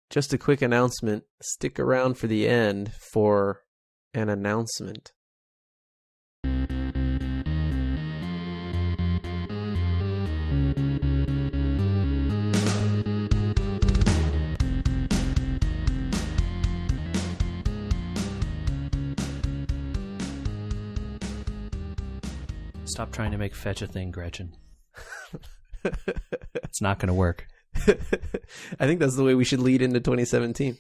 just a quick announcement. Stick around for the end for an announcement. Stop trying to make fetch a thing, Gretchen. It's not going to work. I think that's the way we should lead into 2017.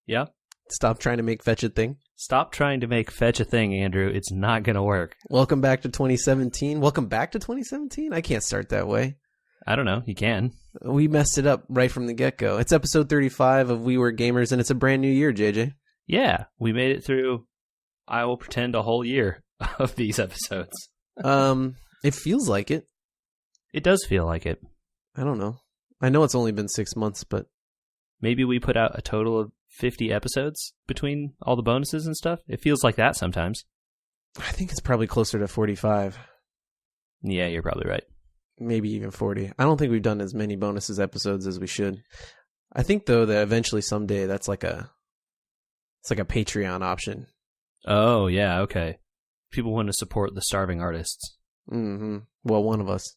Yeah? Stop trying to make fetch a thing. Stop trying to make fetch a thing, Andrew. It's not going to work. Welcome back to 2017. Welcome back to 2017? I can't start that way. I don't know. You can. We messed it up right from the get-go. It's episode 35 of We Were Gamers, and it's a brand new year, JJ. Yeah. We made it through, I will pretend, a whole year of these episodes. It feels like it. It does feel like it. I don't know. I know it's only been 6 months, but... Maybe we put out a total of 50 episodes between all the bonuses and stuff. It feels like that sometimes. I think it's probably closer to 45. Yeah, you're probably right. Maybe even 40. I don't think we've done as many bonuses episodes as we should. I think, though, that eventually someday it's like a Patreon option. Oh, yeah, okay. People want to support the starving artists. Mm-hmm. Well, one of us.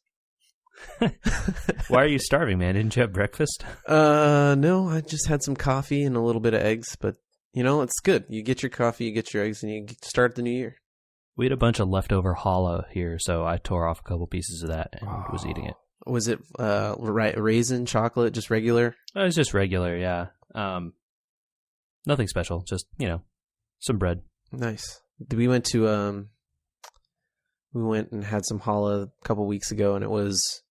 Why are you starving, man? Didn't you have breakfast? No, I just had some coffee and a little bit of eggs, but, it's good. You get your coffee, you get your eggs, and you start the new year. We had a bunch of leftover challah here, so I tore off a couple pieces of that and was eating it. Was it raisin, chocolate, just regular? It was just regular, yeah. Nothing special, just, some bread. Nice. We went and had some challah a couple weeks ago, and it was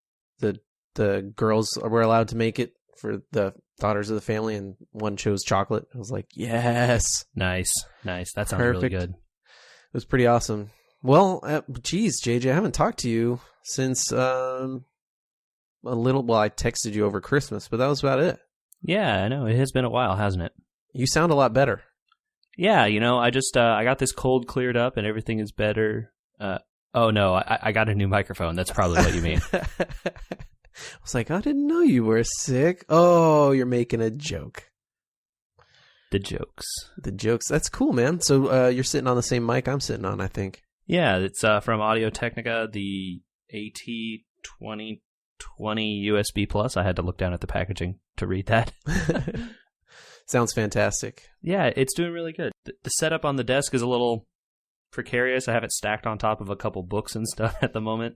the girls were allowed to make it for the daughters of the family, and one chose chocolate. I was like, yes. Nice. That sounds really good. It was pretty awesome. Well, geez, JJ, I haven't talked to you since I texted you over Christmas, but that was about it. Yeah, I know. It has been a while, hasn't it? You sound a lot better. Yeah, I just, I got this cold cleared up and everything is better. Oh, no, I got a new microphone. That's probably what you mean. I was like, I didn't know you were sick. Oh, you're making a joke. The jokes. That's cool, man. So you're sitting on the same mic I'm sitting on, I think. Yeah, it's from Audio-Technica, the AT2020 USB Plus. I had to look down at the packaging to read that. Sounds fantastic. Yeah, it's doing really good. The setup on the desk is a little precarious. I have it stacked on top of a couple books and stuff at the moment.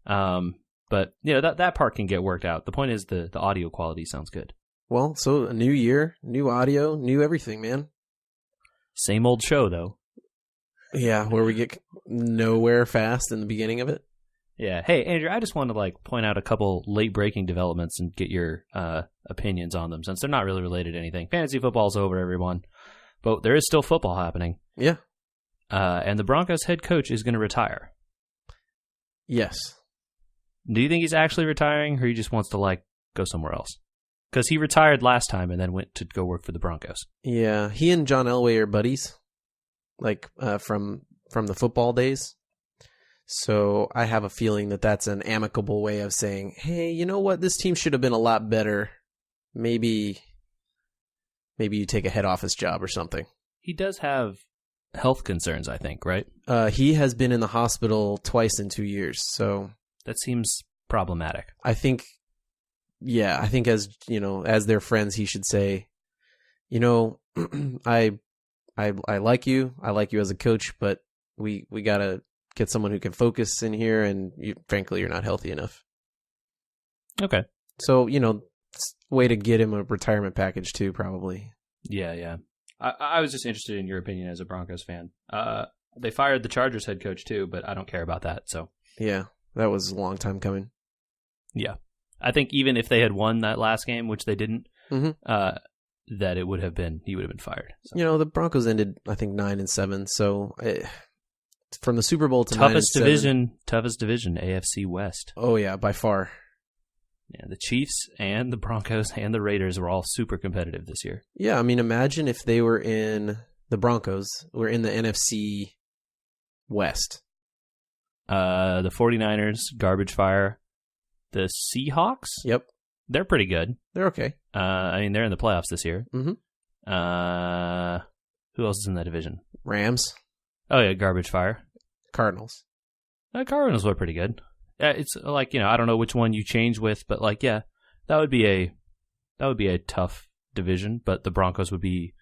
But, that part can get worked out. The point is the audio quality sounds good. Well, so a new year, new audio, new everything, man. Same old show, though. Yeah, where we get nowhere fast in the beginning of it. Yeah. Hey, Andrew, I just wanted to point out a couple late-breaking developments and get your opinions on them, since they're not really related to anything. Fantasy football's over, everyone. But there is still football happening. Yeah. And the Broncos head coach is going to retire. Yes. Do you think he's actually retiring, or he just wants to, go somewhere else? Because he retired last time and then went to go work for the Broncos. Yeah, he and John Elway are buddies, from the football days. So I have a feeling that that's an amicable way of saying, hey, you know what? This team should have been a lot better. Maybe you take a head office job or something. He does have health concerns, I think, right? He has been in the hospital twice in 2 years, so... That seems problematic. I think as their friends, he should say, I like you. I like you as a coach, but we got to get someone who can focus in here, and frankly, you're not healthy enough. Okay. So, way to get him a retirement package too, probably. Yeah. I was just interested in your opinion as a Broncos fan. They fired the Chargers head coach too, but I don't care about that, so. Yeah, that was a long time coming. Yeah. I think even if they had won that last game, which they didn't, that he would have been fired. So. The Broncos ended, I think, 9-7. So from the Super Bowl to toughest division, AFC West. Oh yeah, by far. Yeah, the Chiefs and the Broncos and the Raiders were all super competitive this year. Yeah, I mean, imagine if the Broncos were in the NFC West. The 49ers, garbage fire. The Seahawks? Yep. They're pretty good. They're okay. I mean, they're in the playoffs this year. Mm-hmm. Who else is in that division? Rams, Oh, yeah, Garbage Fire. Cardinals. Cardinals were pretty good. It's like, I don't know which one you change with, but like, yeah, that would be a tough division, but the Broncos would be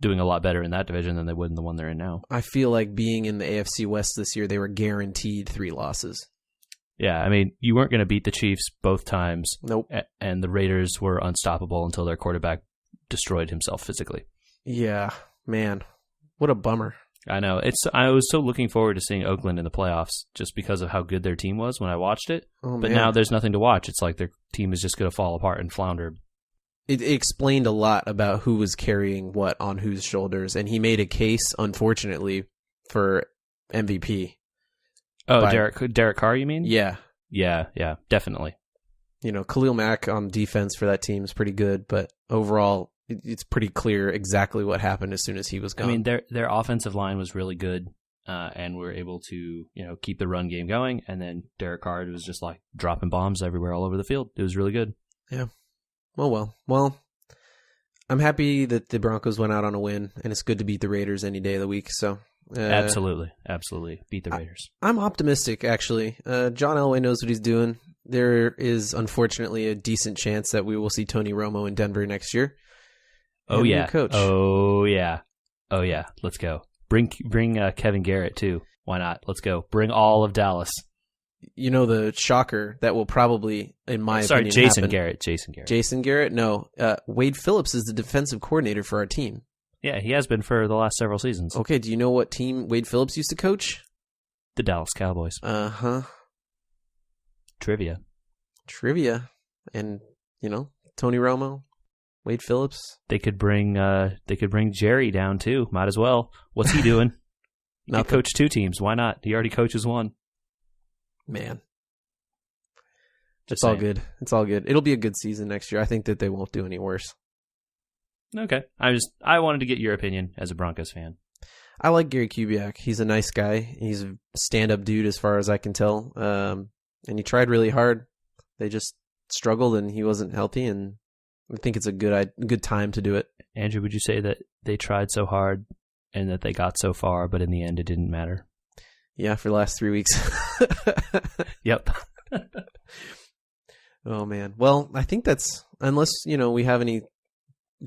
doing a lot better in that division than they would in the one they're in now. I feel like being in the AFC West this year, they were guaranteed 3 losses. Yeah, I mean, you weren't going to beat the Chiefs both times. Nope. And the Raiders were unstoppable until their quarterback destroyed himself physically. Yeah, man. What a bummer. I know. I was so looking forward to seeing Oakland in the playoffs just because of how good their team was when I watched it. Oh, but man. now there's nothing to watch. It's like their team is just going to fall apart and flounder. It explained a lot about who was carrying what on whose shoulders, and he made a case, unfortunately, for MVP. Oh, Derek Carr, you mean? Yeah. Yeah, definitely. Khalil Mack on defense for that team is pretty good, but overall, it's pretty clear exactly what happened as soon as he was gone. I mean, their offensive line was really good, and were able to keep the run game going. And then Derek Carr was just like dropping bombs everywhere, all over the field. It was really good. Yeah. Well, I'm happy that the Broncos went out on a win, and it's good to beat the Raiders any day of the week. So absolutely beat the Raiders. I'm optimistic, actually. John Elway knows what he's doing. There is unfortunately a decent chance that we will see Tony Romo in Denver next year. Oh yeah, coach. Oh yeah. Let's go. Bring Kevin Garrett too. Why not? Let's go. Bring all of Dallas. The shocker that will probably, in my opinion, Jason happen. Garrett. Jason Garrett? No. Wade Phillips is the defensive coordinator for our team. Yeah, he has been for the last several seasons. Okay, do you know what team Wade Phillips used to coach? The Dallas Cowboys. Uh-huh. Trivia. And, Tony Romo, Wade Phillips. They could bring Jerry down too. Might as well. What's he doing? He could coach 2 teams. Why not? He already coaches 1. Man. It's all good. It's all good. It'll be a good season next year. I think that they won't do any worse. Okay. I wanted to get your opinion as a Broncos fan. I like Gary Kubiak. He's a nice guy. He's a stand-up dude as far as I can tell. And he tried really hard. They just struggled and he wasn't healthy, and I think it's a good time to do it. Andrew, would you say that they tried so hard and that they got so far, but in the end it didn't matter? Yeah, for the last 3 weeks. Yep. Oh, man. Well, I think that's, unless, we have any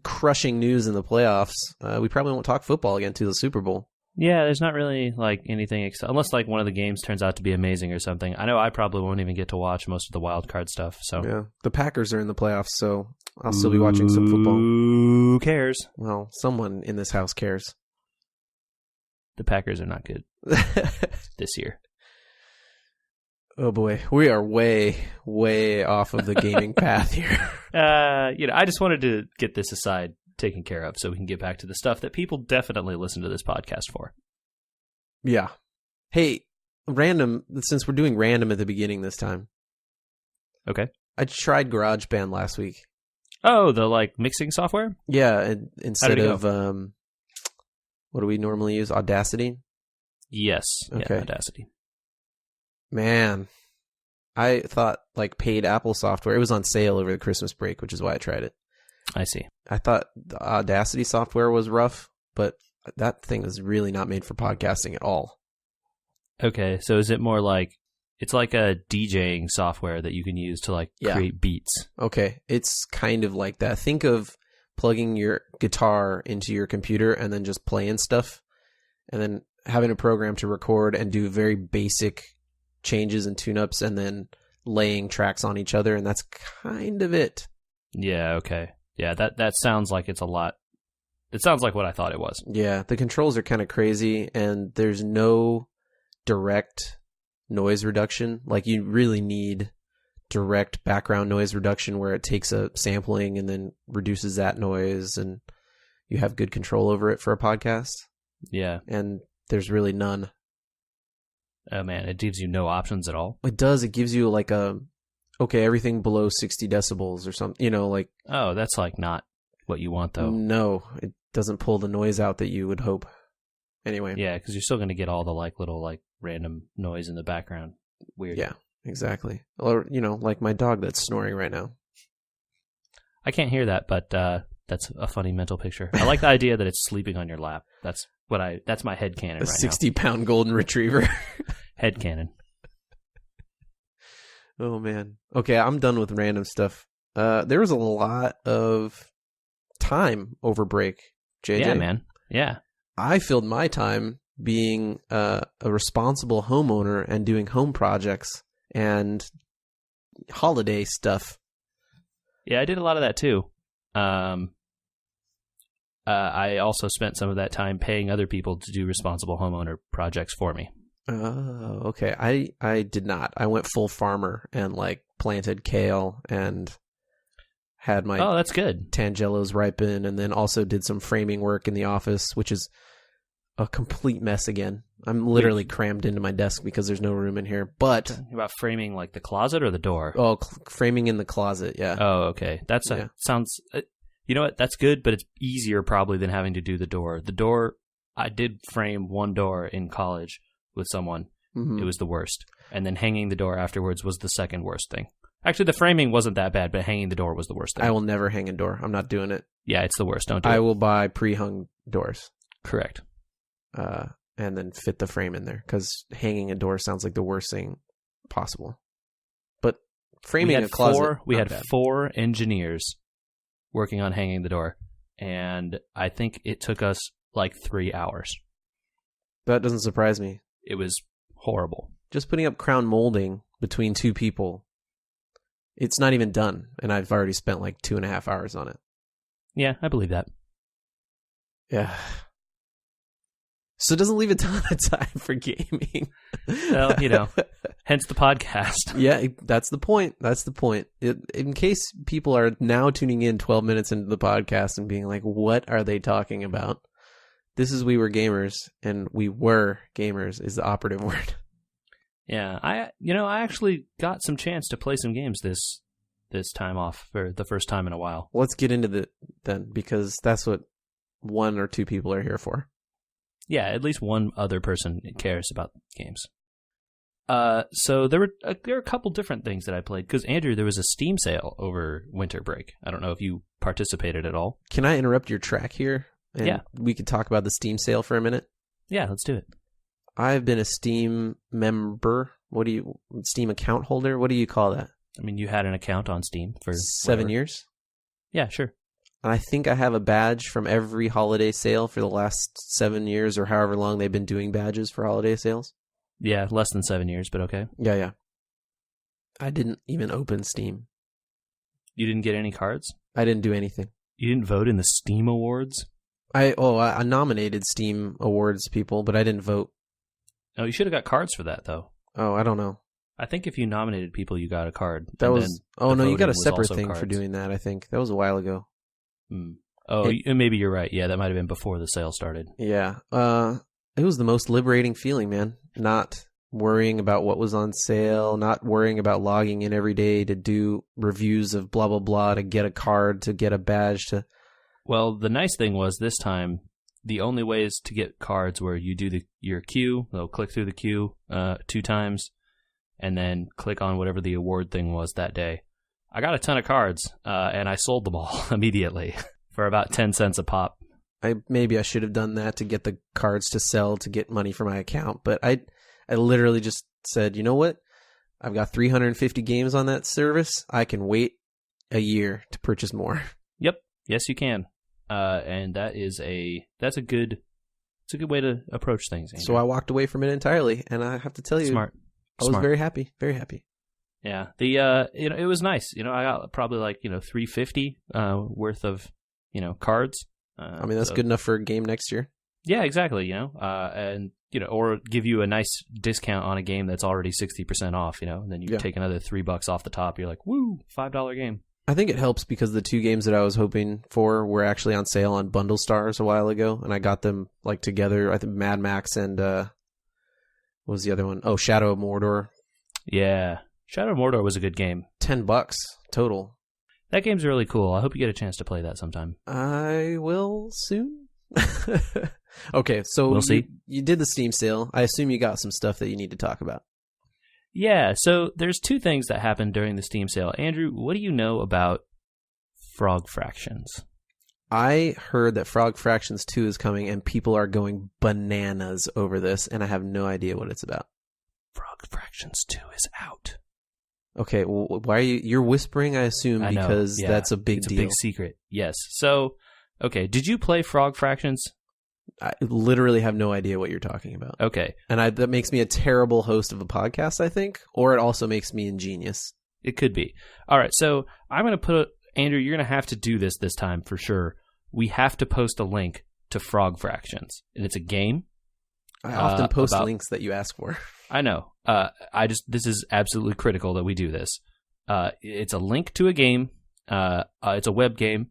crushing news in the playoffs, we probably won't talk football again to the Super Bowl. Yeah, there's not really like anything, unless like one of the games turns out to be amazing or something. I know I probably won't even get to watch most of the wild card stuff. So yeah, the Packers are in the playoffs, so I'll still be watching some football. Who cares? Well, someone in this house cares. The Packers are not good this year. Oh boy, we are way, way off of the gaming path here. I just wanted to get this aside taken care of so we can get back to the stuff that people definitely listen to this podcast for. Yeah. Hey, since we're doing random at the beginning this time. Okay. I tried GarageBand last week. Oh, the like mixing software? Yeah, instead of what do we normally use? Audacity? Yes. Okay. Yeah, Audacity. Man, I thought like paid Apple software. It was on sale over the Christmas break, which is why I tried it. I see. I thought the Audacity software was rough, but that thing is really not made for podcasting at all. Okay, so is it more like it's like a DJing software that you can use to like create beats? Okay, it's kind of like that. Think of plugging your guitar into your computer and then just playing stuff, and then having a program to record and do very basic changes and tune-ups, and then laying tracks on each other, and that's kind of it. Yeah, okay. Yeah, that sounds like it's a lot. It sounds like what I thought it was. Yeah, the controls are kind of crazy, and there's no direct noise reduction. Like, you really need direct background noise reduction where it takes a sampling and then reduces that noise, and you have good control over it for a podcast. Yeah. And there's really none. Oh, man, it gives you no options at all? It does. It gives you like everything below 60 decibels or something, like... Oh, that's like not what you want, though. No, it doesn't pull the noise out that you would hope. Anyway. Yeah, because you're still going to get all the like little like random noise in the background. Weird. Yeah, exactly. Or, like my dog that's snoring right now. I can't hear that, but that's a funny mental picture. I like the idea that it's sleeping on your lap. That's my headcanon right now. 60-pound golden retriever. Headcanon. Oh, man. Okay, I'm done with random stuff. There was a lot of time over break, JJ. Yeah, man. Yeah. I filled my time being a responsible homeowner and doing home projects and holiday stuff. Yeah, I did a lot of that too. I also spent some of that time paying other people to do responsible homeowner projects for me. Oh, okay. I did not. I went full farmer and like planted kale and had my that's good. Tangelos ripen, and then also did some framing work in the office, which is a complete mess again. I'm literally crammed into my desk because there's no room in here. But Talking about framing like the closet or the door? Framing in the closet, yeah. Oh, okay. Sounds. You know what? That's good, but it's easier probably than having to do the door. The door, I did frame one door in college with someone. Mm-hmm. It was the worst. And then hanging the door afterwards was the second worst thing. Actually, the framing wasn't that bad, but hanging the door was the worst thing. I will never hang a door. I'm not doing it. Yeah, it's the worst. Don't do it. I will buy pre-hung doors. Correct. And then fit the frame in there, because hanging a door sounds like the worst thing possible. But framing a closet, we had 4 engineers working on hanging the door, and I think it took us like 3 hours. That doesn't surprise me. It was horrible. Just putting up crown molding between 2 people, it's not even done, and I've already spent like 2.5 hours on it. Yeah, I believe that. Yeah. So it doesn't leave a ton of time for gaming. Well, hence the podcast. Yeah, that's the point. That's the point. In case people are now tuning in 12 minutes into the podcast and being like, what are they talking about? This is We Were Gamers, and we were gamers is the operative word. Yeah, I actually got some chance to play some games this time off for the first time in a while. Let's get into it then, because that's what 1 or 2 people are here for. Yeah, at least one other person cares about games. So there were a couple different things that I played, because Andrew, there was a Steam sale over winter break. I don't know if you participated at all. Can I interrupt your track here? And yeah. We could talk about the Steam sale for a minute? Yeah, let's do it. I've been a Steam member. Steam account holder? What do you call that? I mean, you had an account on Steam for 7 years? Yeah, sure. And I think I have a badge from every holiday sale for the last 7 years, or however long they've been doing badges for holiday sales. Yeah, less than 7 years, but okay. Yeah. I didn't even open Steam. You didn't get any cards? I didn't do anything. You didn't vote in the Steam Awards? I nominated Steam Awards people, but I didn't vote. Oh, you should have got cards for that, though. Oh, I don't know. I think if you nominated people, you got a card. You got a separate thing for doing that, I think. That was a while ago. Oh, maybe you're right. Yeah, that might have been before the sale started. Yeah. It was the most liberating feeling, man. Not worrying about what was on sale, not worrying about logging in every day to do reviews of blah, blah, blah, to get a card, to get a badge. Well, the nice thing was this time, the only ways to get cards were you do your queue, they'll click through the queue 2 times, and then click on whatever the award thing was that day. I got a ton of cards, and I sold them all immediately for about 10 cents a pop. Maybe I should have done that to get the cards to sell to get money for my account, but I literally just said, you know what? I've got 350 games on that service. I can wait a year to purchase more. Yep. Yes, you can. And that's a good way to approach things, Andrew. So I walked away from it entirely, and I have to tell you, Smart. I was very happy, very happy. Yeah, it was nice. I got probably like 350 worth of cards. I mean, that's good enough for a game next year. Yeah, exactly. And or give you a nice discount on a game that's already 60% off. And then you take another $3 off the top. You're like, woo, $5 game. I think it helps because the 2 games that I was hoping for were actually on sale on Bundle Stars a while ago, and I got them like together. I think Mad Max and what was the other one? Oh, Shadow of Mordor. Yeah. Shadow of Mordor was a good game. $10 total. That game's really cool. I hope you get a chance to play that sometime. I will soon. Okay, so we'll see. You did the Steam sale. I assume you got some stuff that you need to talk about. Yeah, so there's 2 things that happened during the Steam sale. Andrew, what do you know about Frog Fractions? I heard that Frog Fractions 2 is coming, and people are going bananas over this, and I have no idea what it's about. Frog Fractions 2 is out. Okay, well, why are you're whispering, I assume, because that's a big deal. It's a big secret, yes. So, okay, did you play Frog Fractions? I literally have no idea what you're talking about. Okay. And that makes me a terrible host of a podcast, I think, or it also makes me ingenious. It could be. All right, so I'm going to Andrew, you're going to have to do this time for sure. We have to post a link to Frog Fractions, and it's a game. I often post links that you ask for. I know. This is absolutely critical that we do this. It's a link to a game. It's a web game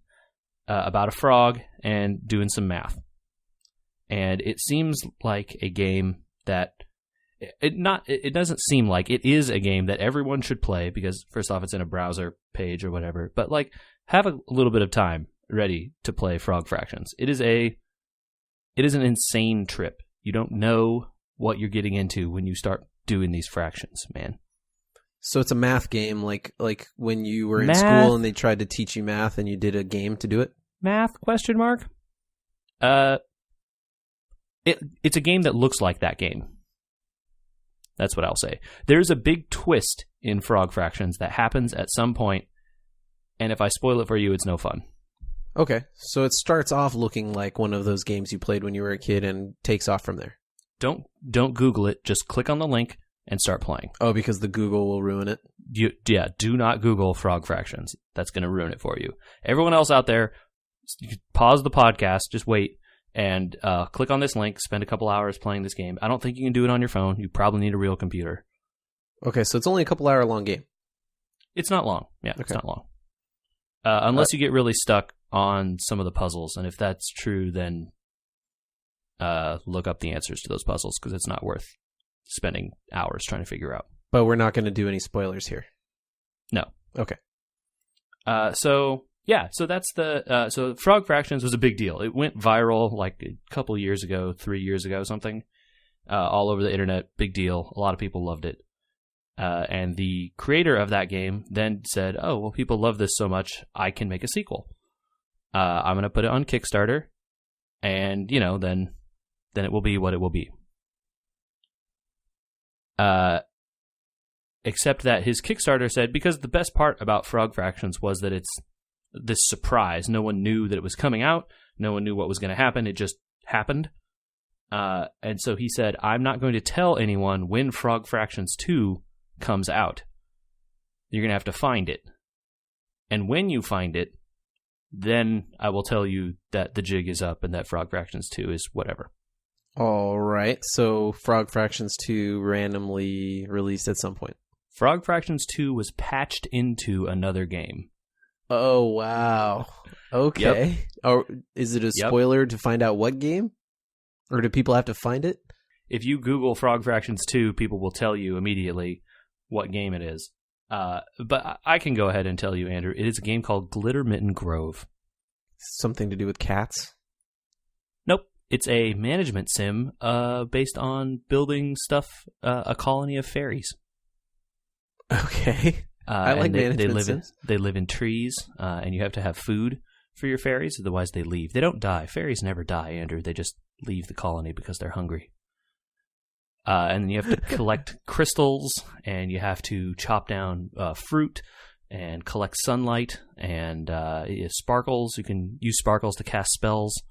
about a frog and doing some math. And it seems like a game that it doesn't seem like it is a game that everyone should play because first off, it's in a browser page or whatever. But like, have a little bit of time ready to play Frog Fractions. It is an insane trip. You don't know what you're getting into when you start doing these fractions, man. So it's a math game, like when you were in school and they tried to teach you math and you did a game to do it? Math? ? It's a game that looks like that game. That's what I'll say. There's a big twist in Frog Fractions that happens at some point, and if I spoil it for you, it's no fun. Okay, so it starts off looking like one of those games you played when you were a kid and takes off from there. Don't Google it. Just click on the link and start playing. Oh, because the Google will ruin it? Do not Google Frog Fractions. That's going to ruin it for you. Everyone else out there, you can pause the podcast, just wait, and click on this link, spend a couple hours playing this game. I don't think you can do it on your phone. You probably need a real computer. Okay, so it's only a couple hour long game. It's not long. Yeah, okay. It's not long. Unless you get really stuck on some of the puzzles, and if that's true, then look up the answers to those puzzles because it's not worth spending hours trying to figure out. But we're not going to do any spoilers here. No. Okay. So that's so Frog Fractions was a big deal. It went viral like a couple years ago, 3 years ago, something, all over the internet. Big deal. A lot of people loved it. And the creator of that game then said, "Oh, well, people love this so much, I can make a sequel. I'm going to put it on Kickstarter, and then it will be what it will be." Except that his Kickstarter said, because the best part about Frog Fractions was that it's this surprise. No one knew that it was coming out. No one knew what was going to happen. It just happened. And so he said, "I'm not going to tell anyone when Frog Fractions 2 comes out. You're going to have to find it. And when you find it, then I will tell you that the jig is up and that Frog Fractions 2 is whatever." All right. So Frog Fractions 2 randomly released at some point. Frog Fractions 2 was patched into another game. Oh, wow. Okay. Yep. Oh, is it a spoiler to find out what game? Or do people have to find it? If you Google Frog Fractions 2, people will tell you immediately what game it is. But I can go ahead and tell you, Andrew. It is a game called Glitter Mitten Grove. Something to do with cats? Nope. It's a management sim based on building stuff, a colony of fairies. Okay. I like management sims. They live in trees, and you have to have food for your fairies, otherwise they leave. They don't die. Fairies never die, Andrew. They just leave the colony because they're hungry. And then you have to collect crystals, and you have to chop down fruit and collect sunlight and sparkles. You can use sparkles to cast spells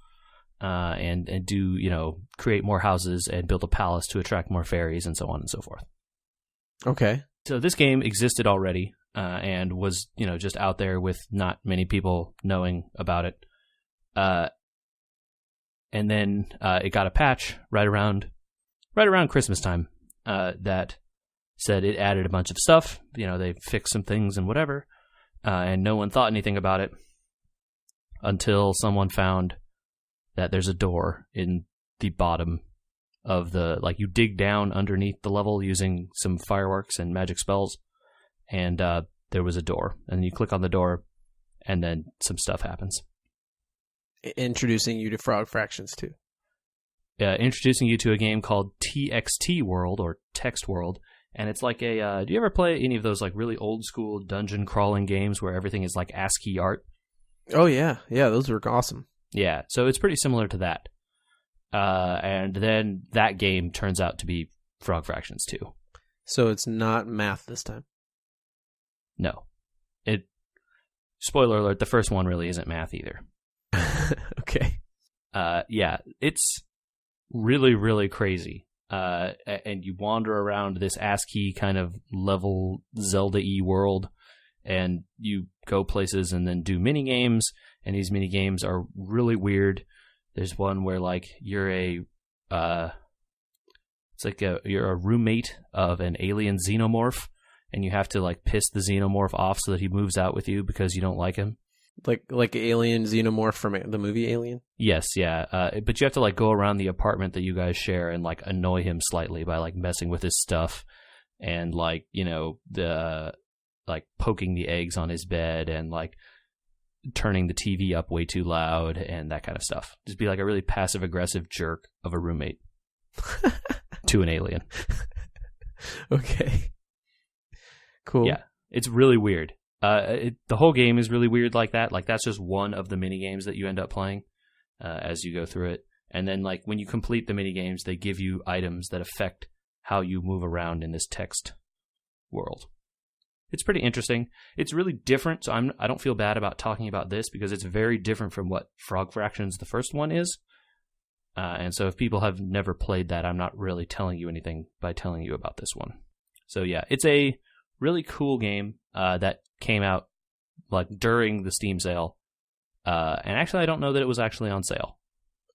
and do, create more houses and build a palace to attract more fairies and so on and so forth. Okay. So this game existed already and was, just out there with not many people knowing about it. And then it got a patch right around Christmas time that said it added a bunch of stuff. They fixed some things and whatever, and no one thought anything about it until someone found that there's a door in the bottom of you dig down underneath the level using some fireworks and magic spells, and there was a door, and you click on the door, and then some stuff happens. Introducing you to Frog Fractions 2. Introducing you to a game called TXT World, or Text World, and it's like do you ever play any of those like really old school dungeon crawling games where everything is like ASCII art? Oh, yeah. Yeah, those were awesome. Yeah, so it's pretty similar to that. And then that game turns out to be Frog Fractions 2. So it's not math this time. No. Spoiler alert, the first one really isn't math either. Okay. Yeah, it's really, really crazy. And you wander around this ASCII kind of level Zelda-y world, and you go places and then do mini games, and these mini games are really weird. There's one where like you're a roommate of an alien xenomorph, and you have to like piss the xenomorph off so that he moves out with you because you don't like him. Like Alien Xenomorph from the movie Alien? Yes, yeah. But you have to like go around the apartment that you guys share and like annoy him slightly by like messing with his stuff and like, the like poking the eggs on his bed and like turning the TV up way too loud and that kind of stuff. Just be like a really passive aggressive jerk of a roommate to an alien. Okay. Cool. Yeah, it's really weird. The whole game is really weird like that. Like that's just one of the mini games that you end up playing as you go through it. And then like when you complete the mini games, they give you items that affect how you move around in this text world. It's pretty interesting. It's really different. So I don't feel bad about talking about this because it's very different from what Frog Fractions, the first one, is. And so if people have never played that, I'm not really telling you anything by telling you about this one. So yeah, it's a really cool game that came out like during the Steam sale. And actually, I don't know that it was actually on sale.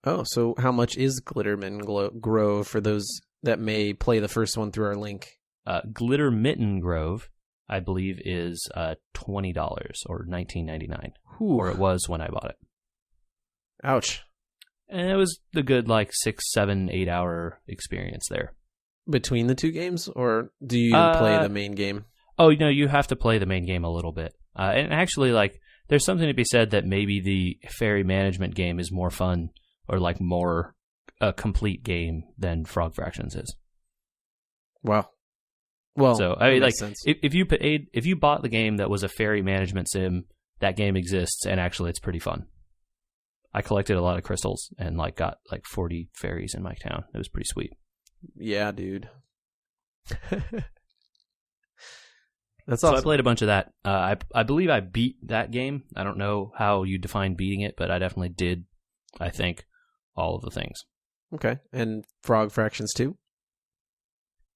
Oh, so how much is Glittermitten Grove for those that may play the first one through our link? Glittermitten Grove, I believe, is $20 or $19.99. Or it was when I bought it. Ouch. And it was a good like 6, 7, 8 hour experience there. Between the two games, or do you play the main game? Oh, no, you have to play the main game a little bit. And actually, like, there's something to be said that maybe the fairy management game is more fun or like more a complete game than Frog Fractions is. Wow. Well, so I mean, like, sense. if you bought the game that was a fairy management sim, that game exists, and actually, it's pretty fun. I collected a lot of crystals and like got like 40 fairies in my town. It was pretty sweet. Yeah, dude. That's so awesome. I played a bunch of that. I believe I beat that game. I don't know how you define beating it, but I definitely did, I think, all of the things. Okay. And Frog Fractions 2?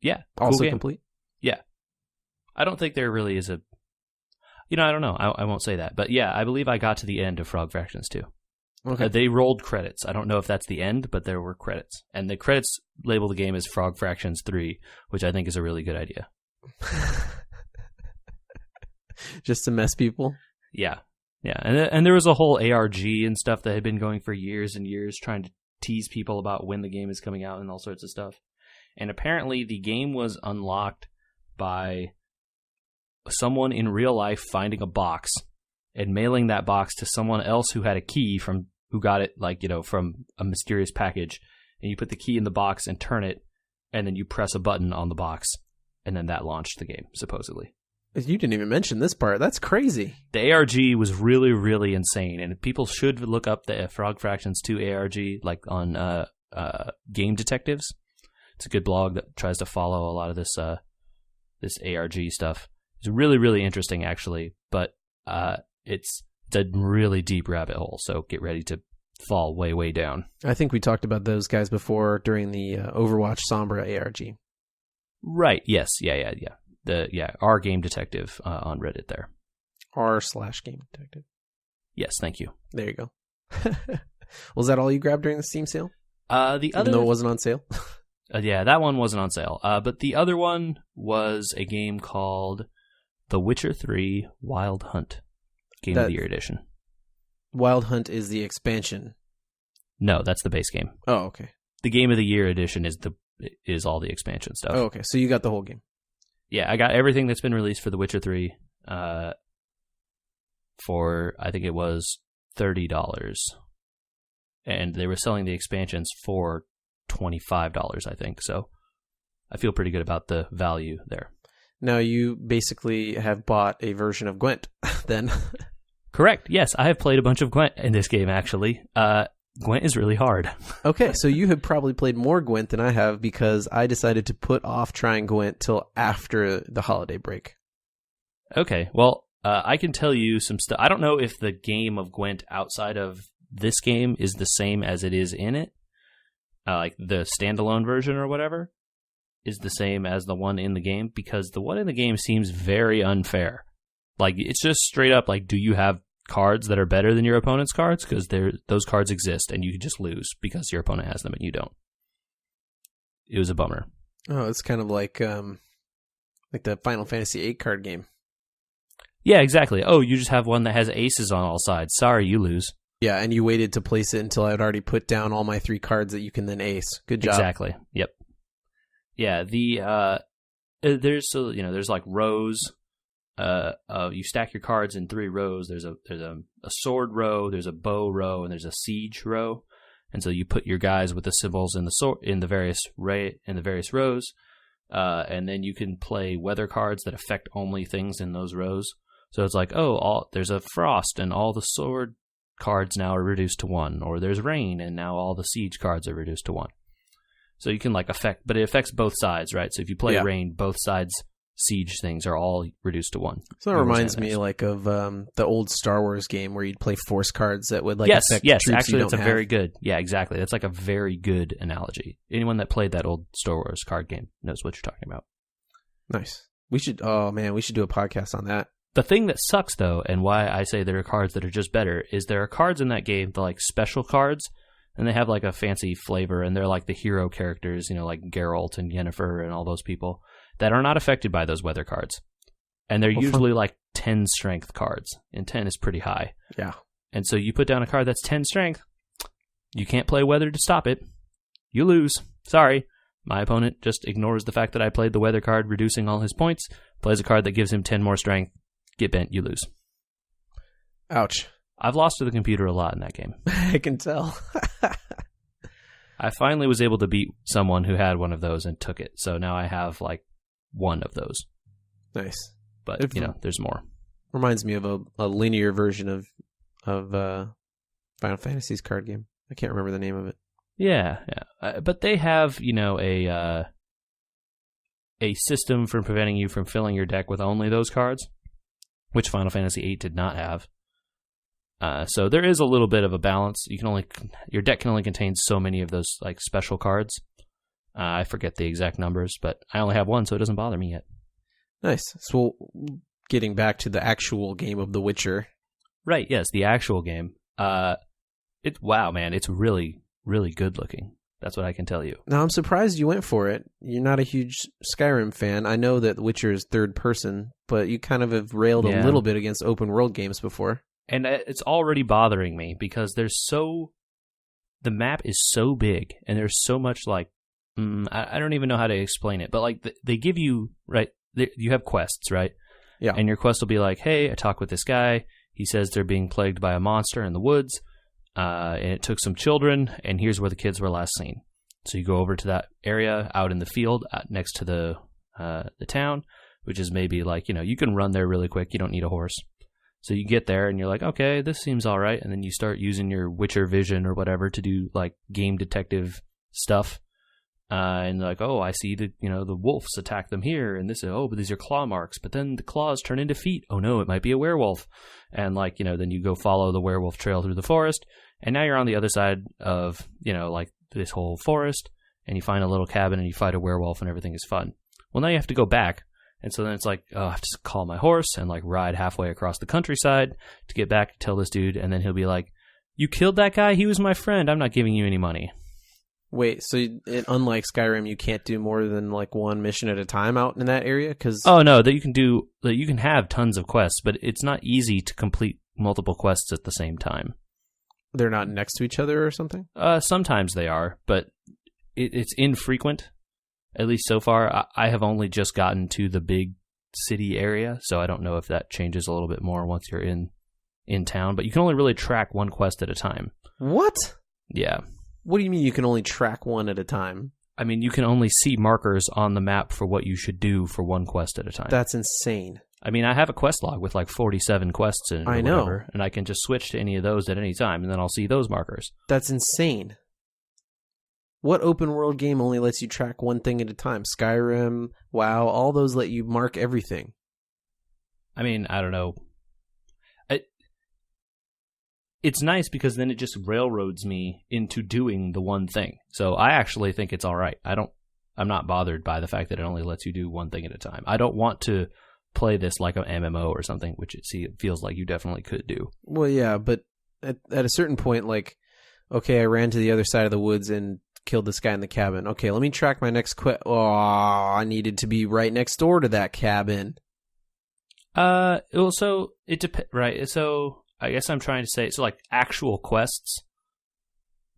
Yeah. Also complete? Yeah. I don't think there really is a... I don't know. I won't say that. But yeah, I believe I got to the end of Frog Fractions 2. Okay. They rolled credits. I don't know if that's the end, but there were credits. And the credits label the game as Frog Fractions 3, which I think is a really good idea. Just to mess people? Yeah. Yeah. And there was a whole ARG and stuff that had been going for years and years trying to tease people about when the game is coming out and all sorts of stuff. And apparently the game was unlocked by someone in real life finding a box and mailing that box to someone else who had a key who got it from a mysterious package. And you put the key in the box and turn it, and then you press a button on the box, and then that launched the game, supposedly. You didn't even mention this part. That's crazy. The ARG was really, really insane, and people should look up the Frog Fractions 2 ARG, like on Game Detectives. It's a good blog that tries to follow a lot of this ARG stuff. It's really, really interesting, actually, but it's a really deep rabbit hole, so get ready to fall way, way down. I think we talked about those guys before during the Overwatch Sombra ARG. Right, yes, yeah. R Game Detective on Reddit there. R/Game Detective. Yes, thank you. There you go. Was that all you grabbed during the Steam sale? Even though it wasn't on sale? Yeah, that one wasn't on sale. But the other one was a game called The Witcher 3 Wild Hunt. Game of the Year edition. Wild Hunt is the expansion. No, that's the base game. Oh, okay. The Game of the Year edition is all the expansion stuff. Oh, okay. So you got the whole game. Yeah, I got everything that's been released for The Witcher 3 for, I think it was $30. And they were selling the expansions for $25, I think. So I feel pretty good about the value there. Now you basically have bought a version of Gwent, then. Correct. Yes, I have played a bunch of Gwent in this game, actually. Gwent is really hard. Okay, so you have probably played more Gwent than I have because I decided to put off trying Gwent till after the holiday break. Okay, well, I can tell you some stuff. I don't know if the game of Gwent outside of this game is the same as it is in it. Like the standalone version or whatever is the same as the one in the game, because the one in the game seems very unfair. Like, it's just straight up like, do you have cards that are better than your opponent's cards? Because those cards exist, and you just lose because your opponent has them and you don't. It was a bummer. Oh, it's kind of like the Final Fantasy VIII card game. Yeah, exactly. Oh, you just have one that has aces on all sides. Sorry, you lose. Yeah, and you waited to place it until I had already put down all my 3 cards that you can then ace. Good job. Exactly. Yep. Yeah. There's like rows. You stack your cards in 3 rows. There's a sword row, there's a bow row, and there's a siege row. And so you put your guys with the symbols in the various rows, and then you can play weather cards that affect only things in those rows. So it's like, there's a frost, and all the sword cards now are reduced to 1, or there's rain, and now all the siege cards are reduced to 1. So you can but it affects both sides, right? So if you play rain, both sides siege things are all reduced to 1. So that reminds me like of the old Star Wars game where you'd play force cards that would affect troops actually, you that's don't have. very good. Yeah, exactly. That's like a very good analogy. Anyone that played that old Star Wars card game knows what you're talking about. Nice. We should do a podcast on that. The thing that sucks, though, and why I say there are cards that are just better, is there are cards in that game, the like special cards, and they have like a fancy flavor, and they're like the hero characters, like Geralt and Yennefer and all those people, that are not affected by those weather cards. And they're usually like 10 strength cards, and 10 is pretty high. Yeah. And so you put down a card that's 10 strength, you can't play weather to stop it. You lose. Sorry. My opponent just ignores the fact that I played the weather card, reducing all his points, plays a card that gives him 10 more strength, get bent, you lose. Ouch. I've lost to the computer a lot in that game. I can tell. I finally was able to beat someone who had one of those and took it. So now I have like one of those. Nice. But, there's more. Reminds me of a linear version of Final Fantasy's card game. I can't remember the name of it. Yeah. But they have, a system for preventing you from filling your deck with only those cards, which Final Fantasy VIII did not have. So there is a little bit of a balance. Your deck can only contain so many of those like special cards. I forget the exact numbers, but I only have one, so it doesn't bother me yet. Nice. So getting back to the actual game of The Witcher. Right, yes, the actual game. Wow, man, it's really, really good looking. That's what I can tell you. Now, I'm surprised you went for it. You're not a huge Skyrim fan. I know that The Witcher is third person, but you kind of have railed a little bit against open world games before. And it's already bothering me because the map is so big, and there's so much like, I don't even know how to explain it, but like they give you, right, you have quests, right? Yeah. And your quest will be like, hey, I talked with this guy. He says they're being plagued by a monster in the woods, and it took some children, and here's where the kids were last seen. So you go over to that area out in the field next to the town, which is maybe like, you can run there really quick. You don't need a horse. So you get there and you're like, okay, this seems all right. And then you start using your Witcher vision or whatever to do like game detective stuff. And like, oh, I see the wolves attack them here. And but these are claw marks. But then the claws turn into feet. Oh no, it might be a werewolf. And like, then you go follow the werewolf trail through the forest. And now you're on the other side of, like this whole forest. And you find a little cabin and you fight a werewolf and everything is fun. Well, now you have to go back. And so then it's like, I have to call my horse and like ride halfway across the countryside to get back and tell this dude. And then he'll be like, you killed that guy? He was my friend. I'm not giving you any money. Wait, so unlike Skyrim, you can't do more than like one mission at a time out in that area? Oh, no, that you can have tons of quests, but it's not easy to complete multiple quests at the same time. They're not next to each other or something? Sometimes they are, but it's infrequent. At least so far, I have only just gotten to the big city area, so I don't know if that changes a little bit more once you're in town. But you can only really track one quest at a time. What? Yeah. What do you mean you can only track one at a time? I mean, you can only see markers on the map for what you should do for one quest at a time. That's insane. I mean, I have a quest log with like 47 quests in it or I know. whatever, and I can just switch to any of those at any time, and then I'll see those markers. That's insane. What open world game only lets you track one thing at a time? Skyrim, WoW, all those let you mark everything. I mean, I don't know. It's nice because then it just railroads me into doing the one thing. So I actually think it's all right. I'm not bothered by the fact that it only lets you do one thing at a time. I don't want to play this like an MMO or something, which it feels like you definitely could do. Well, yeah, but at a certain point, like, okay, I ran to the other side of the woods and killed this guy in the cabin. Okay, let me track my next quest. Oh, I needed to be right next door to that cabin. Also, it depends, right? So I guess I'm trying to say, so like actual quests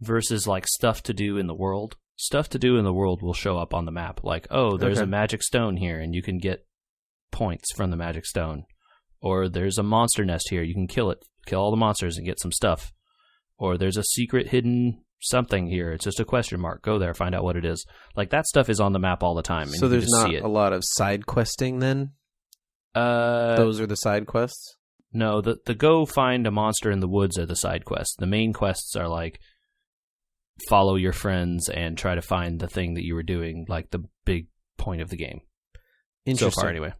versus like stuff to do in the world. Stuff to do in the world will show up on the map. Like, oh, there's a magic stone here, and you can get points from the magic stone. Or there's a monster nest here, you can kill it, kill all the monsters and get some stuff. Or there's a secret hidden something here, it's just a question mark. Go there, find out what it is. Like, that stuff is on the map all the time. And so there's not see it. A lot of side questing then? Those are the side quests? No, the go find a monster in the woods are the side quests. The main quests are like follow your friends and try to find the thing that you were doing, like the big point of the game. Interesting. So far, anyway.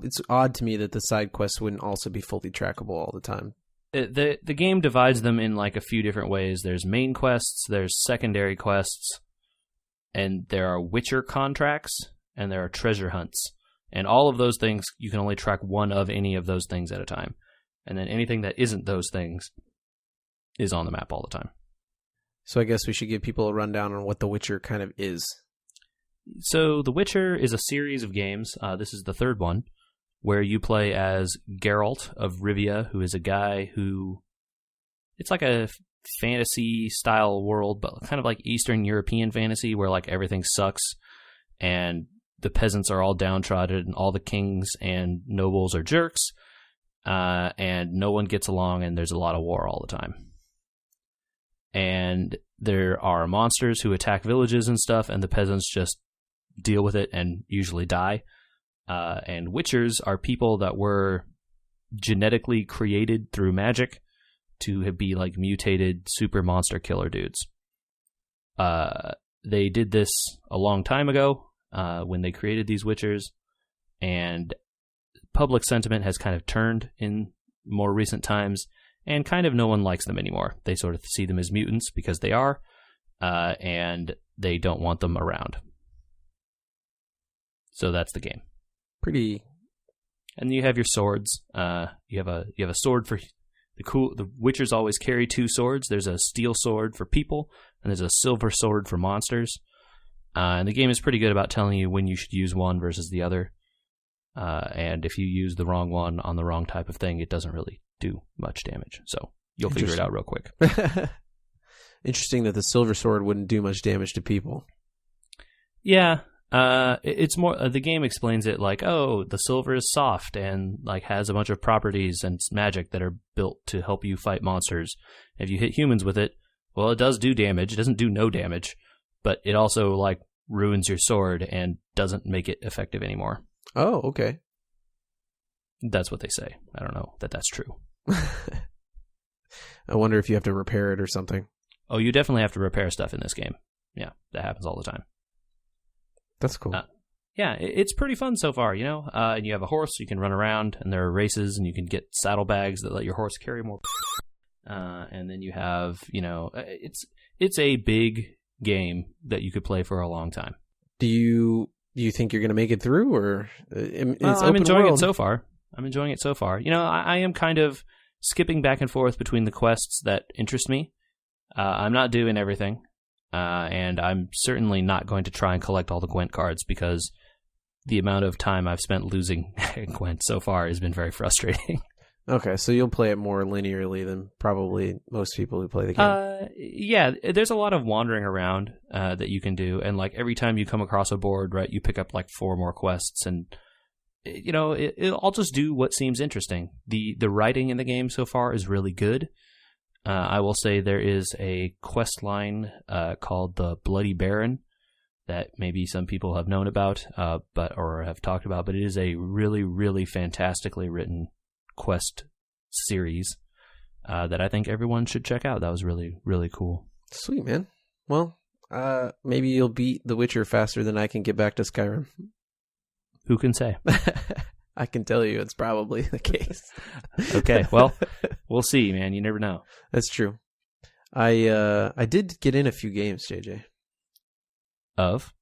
It's odd to me that the side quests wouldn't also be fully trackable all the time. The game divides them in like a few different ways. There's main quests, there's secondary quests, and there are Witcher contracts, and there are treasure hunts. And all of those things, you can only track one of any of those things at a time. And then anything that isn't those things is on the map all the time. So I guess we should give people a rundown on what The Witcher kind of is. So The Witcher is a series of games. This is the third one, where you play as Geralt of Rivia, who is a guy who... It's like a fantasy-style world, but kind of like Eastern European fantasy, where like everything sucks, and the peasants are all downtrodden, and all the kings and nobles are jerks, and no one gets along, and there's a lot of war all the time. And there are monsters who attack villages and stuff, and the peasants just deal with it and usually die. And Witchers are people that were genetically created through magic to be like mutated super monster killer dudes. They did this a long time ago, when they created these Witchers, and public sentiment has kind of turned in more recent times, and kind of no one likes them anymore. They sort of see them as mutants because they are, and they don't want them around. So that's the game. Pretty. And you have your swords. You have a sword for the Witchers always carry two swords. There's a steel sword for people, and there's a silver sword for monsters. And the game is pretty good about telling you when you should use one versus the other. And if you use the wrong one on the wrong type of thing, it doesn't really do much damage. So you'll figure it out real quick. Interesting that the silver sword wouldn't do much damage to people. Yeah. It's more, the game explains it like, oh, the silver is soft and like has a bunch of properties and magic that are built to help you fight monsters. If you hit humans with it, well, it does do damage. It doesn't do no damage, but it also like ruins your sword and doesn't make it effective anymore. Oh, okay. That's what they say. I don't know that that's true. I wonder if you have to repair it or something. Oh, you definitely have to repair stuff in this game. Yeah, that happens all the time. That's cool. Yeah, it's pretty fun so far, you know? And you have a horse, you can run around, and there are races, and you can get saddlebags that let your horse carry more. And then you have, you know, it's a big game that you could play for a long time. Do you think you're going to make it through, or I'm enjoying it so far. You know, I am kind of skipping back and forth between the quests that interest me. I'm not doing everything. And I'm certainly not going to try and collect all the Gwent cards because the amount of time I've spent losing Gwent so far has been very frustrating. Okay, so you'll play it more linearly than probably most people who play the game. Yeah, there's a lot of wandering around that you can do, and like every time you come across a board, right, you pick up like 4 more quests, and you know, I'll just do what seems interesting. The writing in the game so far is really good. I will say there is a quest line called the Bloody Baron that maybe some people have known about, or have talked about. But it is a really, really fantastically written quest series that I think everyone should check out. That was really, really cool. Sweet, man. Well, maybe you'll beat The Witcher faster than I can get back to Skyrim. Who can say? I can tell you it's probably the case. Okay, well, we'll see, man. You never know. That's true. I did get in a few games, JJ. Of?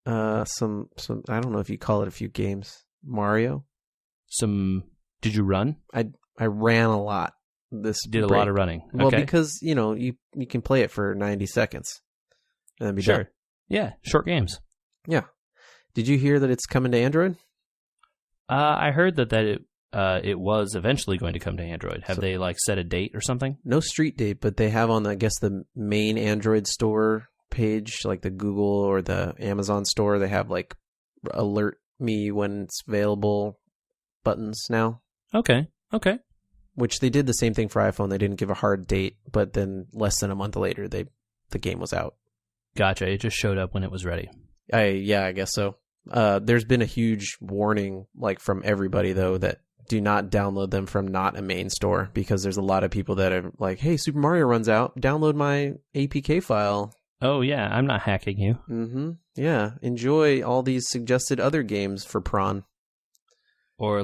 Some I don't know if you call it a few games. Mario? Did you run? I ran a lot this Did break. a lot of running. Well, okay. because, you can play it for 90 seconds and then be Sure. done. Yeah, short games. Yeah. Did you hear that it's coming to Android? I heard that it was eventually going to come to Android. Have they set a date or something? No street date, but they have on, I guess, the main Android store page, like the Google or the Amazon store, they have alert me when it's available buttons now. Okay. Which they did the same thing for iPhone. They didn't give a hard date, but then less than a month later, the game was out. Gotcha. It just showed up when it was ready. I guess so. There's been a huge warning, from everybody though, that do not download them from not a main store, because there's a lot of people that are like, "Hey, Super Mario runs out. Download my APK file." Oh yeah, I'm not hacking you. Mm-hmm. Yeah. Enjoy all these suggested other games for prawn. Or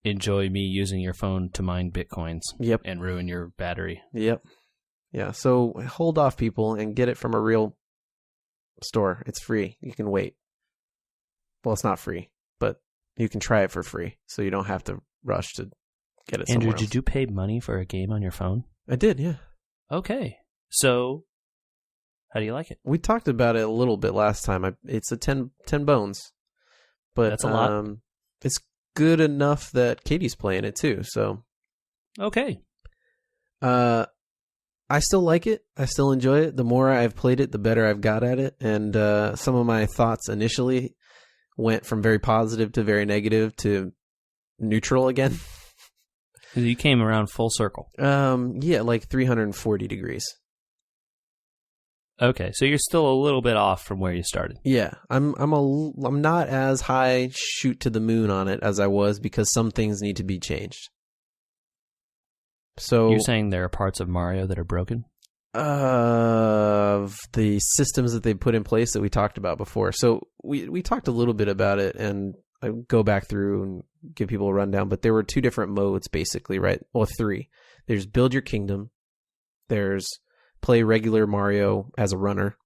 enjoy me using your phone to mine bitcoins. Yep. And ruin your battery. Yep. Yeah. So hold off, people, and get it from a real store. It's free. You can wait. Well, it's not free, but you can try it for free, so you don't have to rush to get it somewhere Andrew, else. did you pay money for a game on your phone? I did, yeah. Okay. So, how do you like it? We talked about it a little bit last time. It's a 10 bones. But that's a lot. It's good enough that Katie's playing it too, so. Okay. I still like it. I still enjoy it. The more I've played it, the better I've got at it. And some of my thoughts initially went from very positive to very negative to neutral again. You came around full circle. Yeah, 340 degrees. Okay, so you're still a little bit off from where you started. Yeah, I'm not as high shoot to the moon on it as I was, because some things need to be changed. So you're saying there are parts of Mario that are broken? Of the systems that they put in place that we talked about before. So we talked a little bit about it, and I go back through and give people a rundown, but there were 2 different modes basically, right? Well, 3. There's build your kingdom, there's play regular Mario as a runner,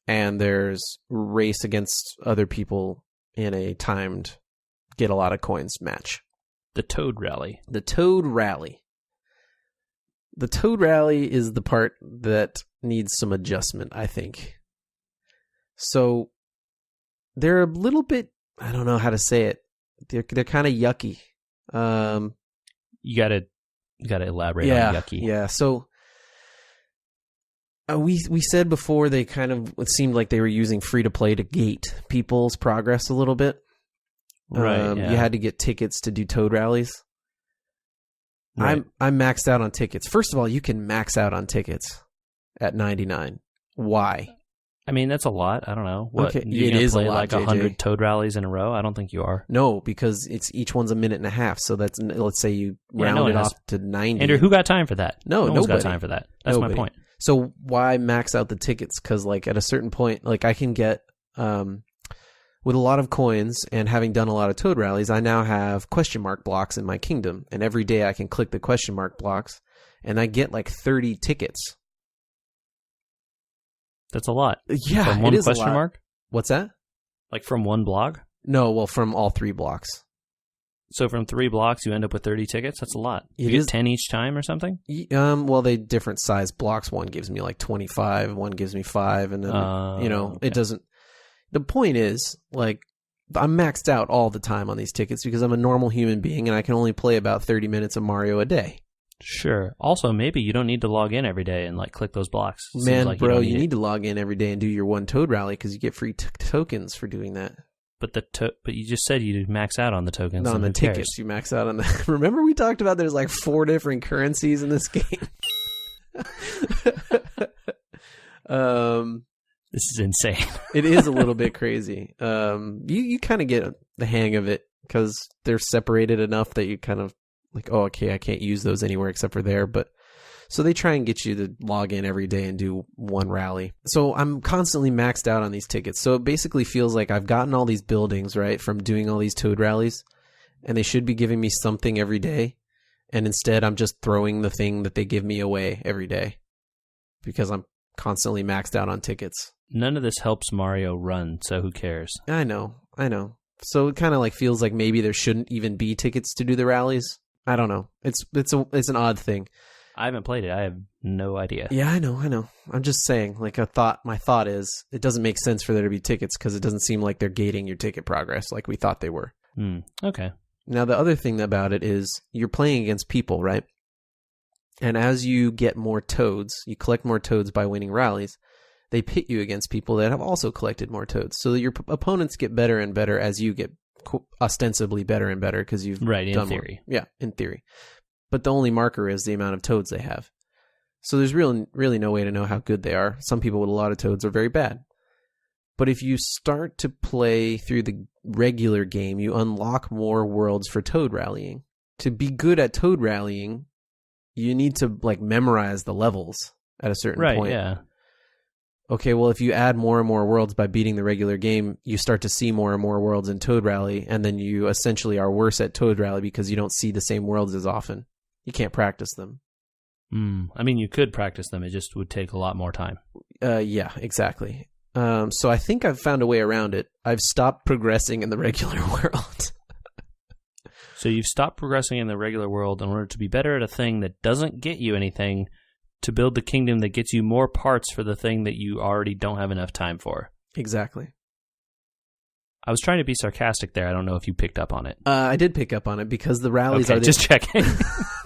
and there's race against other people in a timed get a lot of coins match. The Toad Rally. The Toad Rally. The Toad Rally is the part that needs some adjustment, I think. So they're a little bit, I don't know how to say it. They're kind of yucky. You gotta elaborate on yucky. Yeah. So we said before they kind of, it seemed like they were using free to play to gate people's progress a little bit. Right. Yeah. You had to get tickets to do Toad Rallies. Right. I'm maxed out on tickets. First of all, you can max out on tickets at 99. Why? I mean, that's a lot. I don't know. What? Okay, You're it gonna is play a lot, 100 Toad Rallies in a row? I don't think you are. No, because each one's a minute and a half. So that's, let's say you round it off to 90. Andrew, who got time for that? No one's nobody. Got time for that. That's Nobody. my point. So why max out the tickets? Because at a certain point, I can get with a lot of coins, and having done a lot of Toad Rallies, I now have question mark blocks in my kingdom, and every day I can click the question mark blocks, and I get 30 tickets. That's a lot. Yeah, from one it is question a lot. mark. What's that? From one blog? No, well, from all 3 blocks. So from 3 blocks, you end up with 30 tickets. That's a lot. It you get is 10 each time or something. Well, they different size blocks. One gives me 25. One gives me 5, and then okay. It doesn't. The point is, I'm maxed out all the time on these tickets because I'm a normal human being, and I can only play about 30 minutes of Mario a day. Sure. Also, maybe you don't need to log in every day and click those blocks. Man, bro, you need to log in every day and do your one Toad Rally because you get free tokens for doing that. But but you just said you max out on the tokens. No, on the tickets, you max out on the. Remember, we talked about there's 4 different currencies in this game. This is insane. It is a little bit crazy. You kind of get the hang of it because they're separated enough that you kind of like, oh, okay, I can't use those anywhere except for there. But so they try and get you to log in every day and do one rally. So I'm constantly maxed out on these tickets. So it basically feels like I've gotten all these buildings, right, from doing all these Toad rallies, and they should be giving me something every day. And instead, I'm just throwing the thing that they give me away every day because I'm constantly maxed out on tickets. None of this helps Mario run, so who cares? I know. So it kind of like feels like maybe there shouldn't even be tickets to do the rallies. I don't know. It's an odd thing. I haven't played it. I have no idea. Yeah, I know. I'm just saying, like my thought is it doesn't make sense for there to be tickets because it doesn't seem like they're gating your ticket progress like we thought they were. Okay. Now, the other thing about it is you're playing against people, right? And as you get more toads, you collect more toads by winning rallies, they pit you against people that have also collected more toads. So that your opponents get better and better as you get ostensibly better and better because you've done in theory. More. Yeah, in theory. But the only marker is the amount of toads they have. So there's really no way to know how good they are. Some people with a lot of toads are very bad. But if you start to play through the regular game, you unlock more worlds for toad rallying. To be good at toad rallying, you need to like memorize the levels at a certain point. Right, yeah. Okay, well, if you add more and more worlds by beating the regular game, you start to see more and more worlds in Toad Rally, and then you essentially are worse at Toad Rally because you don't see the same worlds as often. You can't practice them. I mean, you could practice them. It just would take a lot more time. Yeah, exactly. So I think I've found a way around it. I've stopped progressing in the regular world. So you've stopped progressing in the regular world in order to be better at a thing that doesn't get you anything, to build the kingdom that gets you more parts for the thing that you already don't have enough time for. Exactly. I was trying to be sarcastic there. I don't know if you picked up on it. I did pick up on it because the rallies are just checking.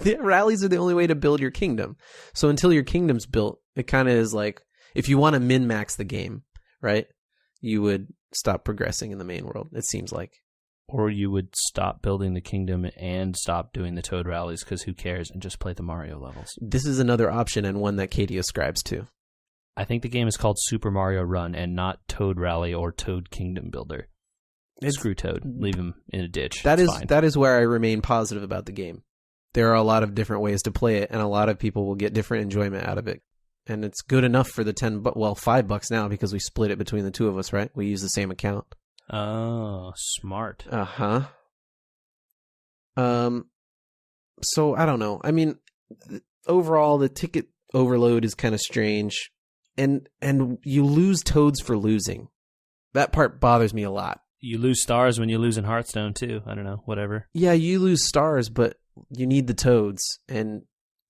The rallies are the only way to build your kingdom. So until your kingdom's built, it kind of is like if you want to min-max the game, right? You would stop progressing in the main world, it seems like. Or you would stop building the kingdom and stop doing the Toad rallies because who cares, and just play the Mario levels. This is another option and one that Katie ascribes to. I think the game is called Super Mario Run and not Toad Rally or Toad Kingdom Builder. Screw Toad. Leave him in a ditch. That is where I remain positive about the game. There are a lot of different ways to play it, and a lot of people will get different enjoyment out of it. And it's good enough for the $5 now because we split it between the two of us, right? We use the same account. Oh, smart. Uh-huh. So I don't know. I mean, overall, the ticket overload is kind of strange, and you lose toads for losing. That part bothers me a lot. You lose stars when you lose in Hearthstone too. I don't know, whatever. Yeah, you lose stars, but you need the toads, and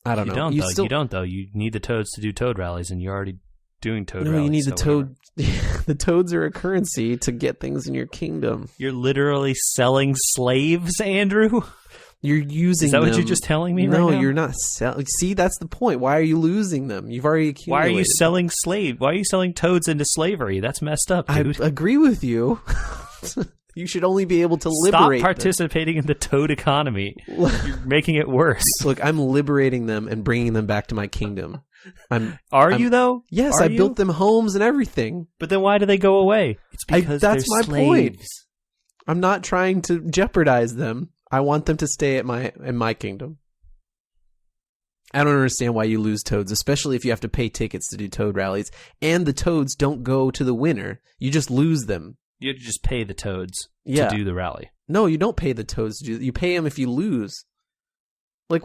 I don't know. You don't though. You need the toads to do Toad rallies, and you're already doing Toad rallies. No, you need the toad. The toads are a currency to get things in your kingdom. You're literally selling slaves, Andrew. You're using Is that them. what you're just telling me right now? No, you're not selling. See, that's the point. Why are you losing them? You've already accumulated. Why are you selling Why are you selling toads into slavery? That's messed up, dude. I agree with you. You should only be able to liberate Stop participating in the toad economy. You're making it worse. Look, I'm liberating them and bringing them back to my kingdom. Are you, though? Yes, I built them homes and everything. But then why do they go away? It's because that's they're my slaves. point. I'm not trying to jeopardize them. I want them to stay in my kingdom. I don't understand why you lose toads, especially if you have to pay tickets to do toad rallies, and the toads don't go to the winner. You just lose them. You have to just pay the toads to do the rally. No, you don't pay the toads to do it. You pay them if you lose. Like,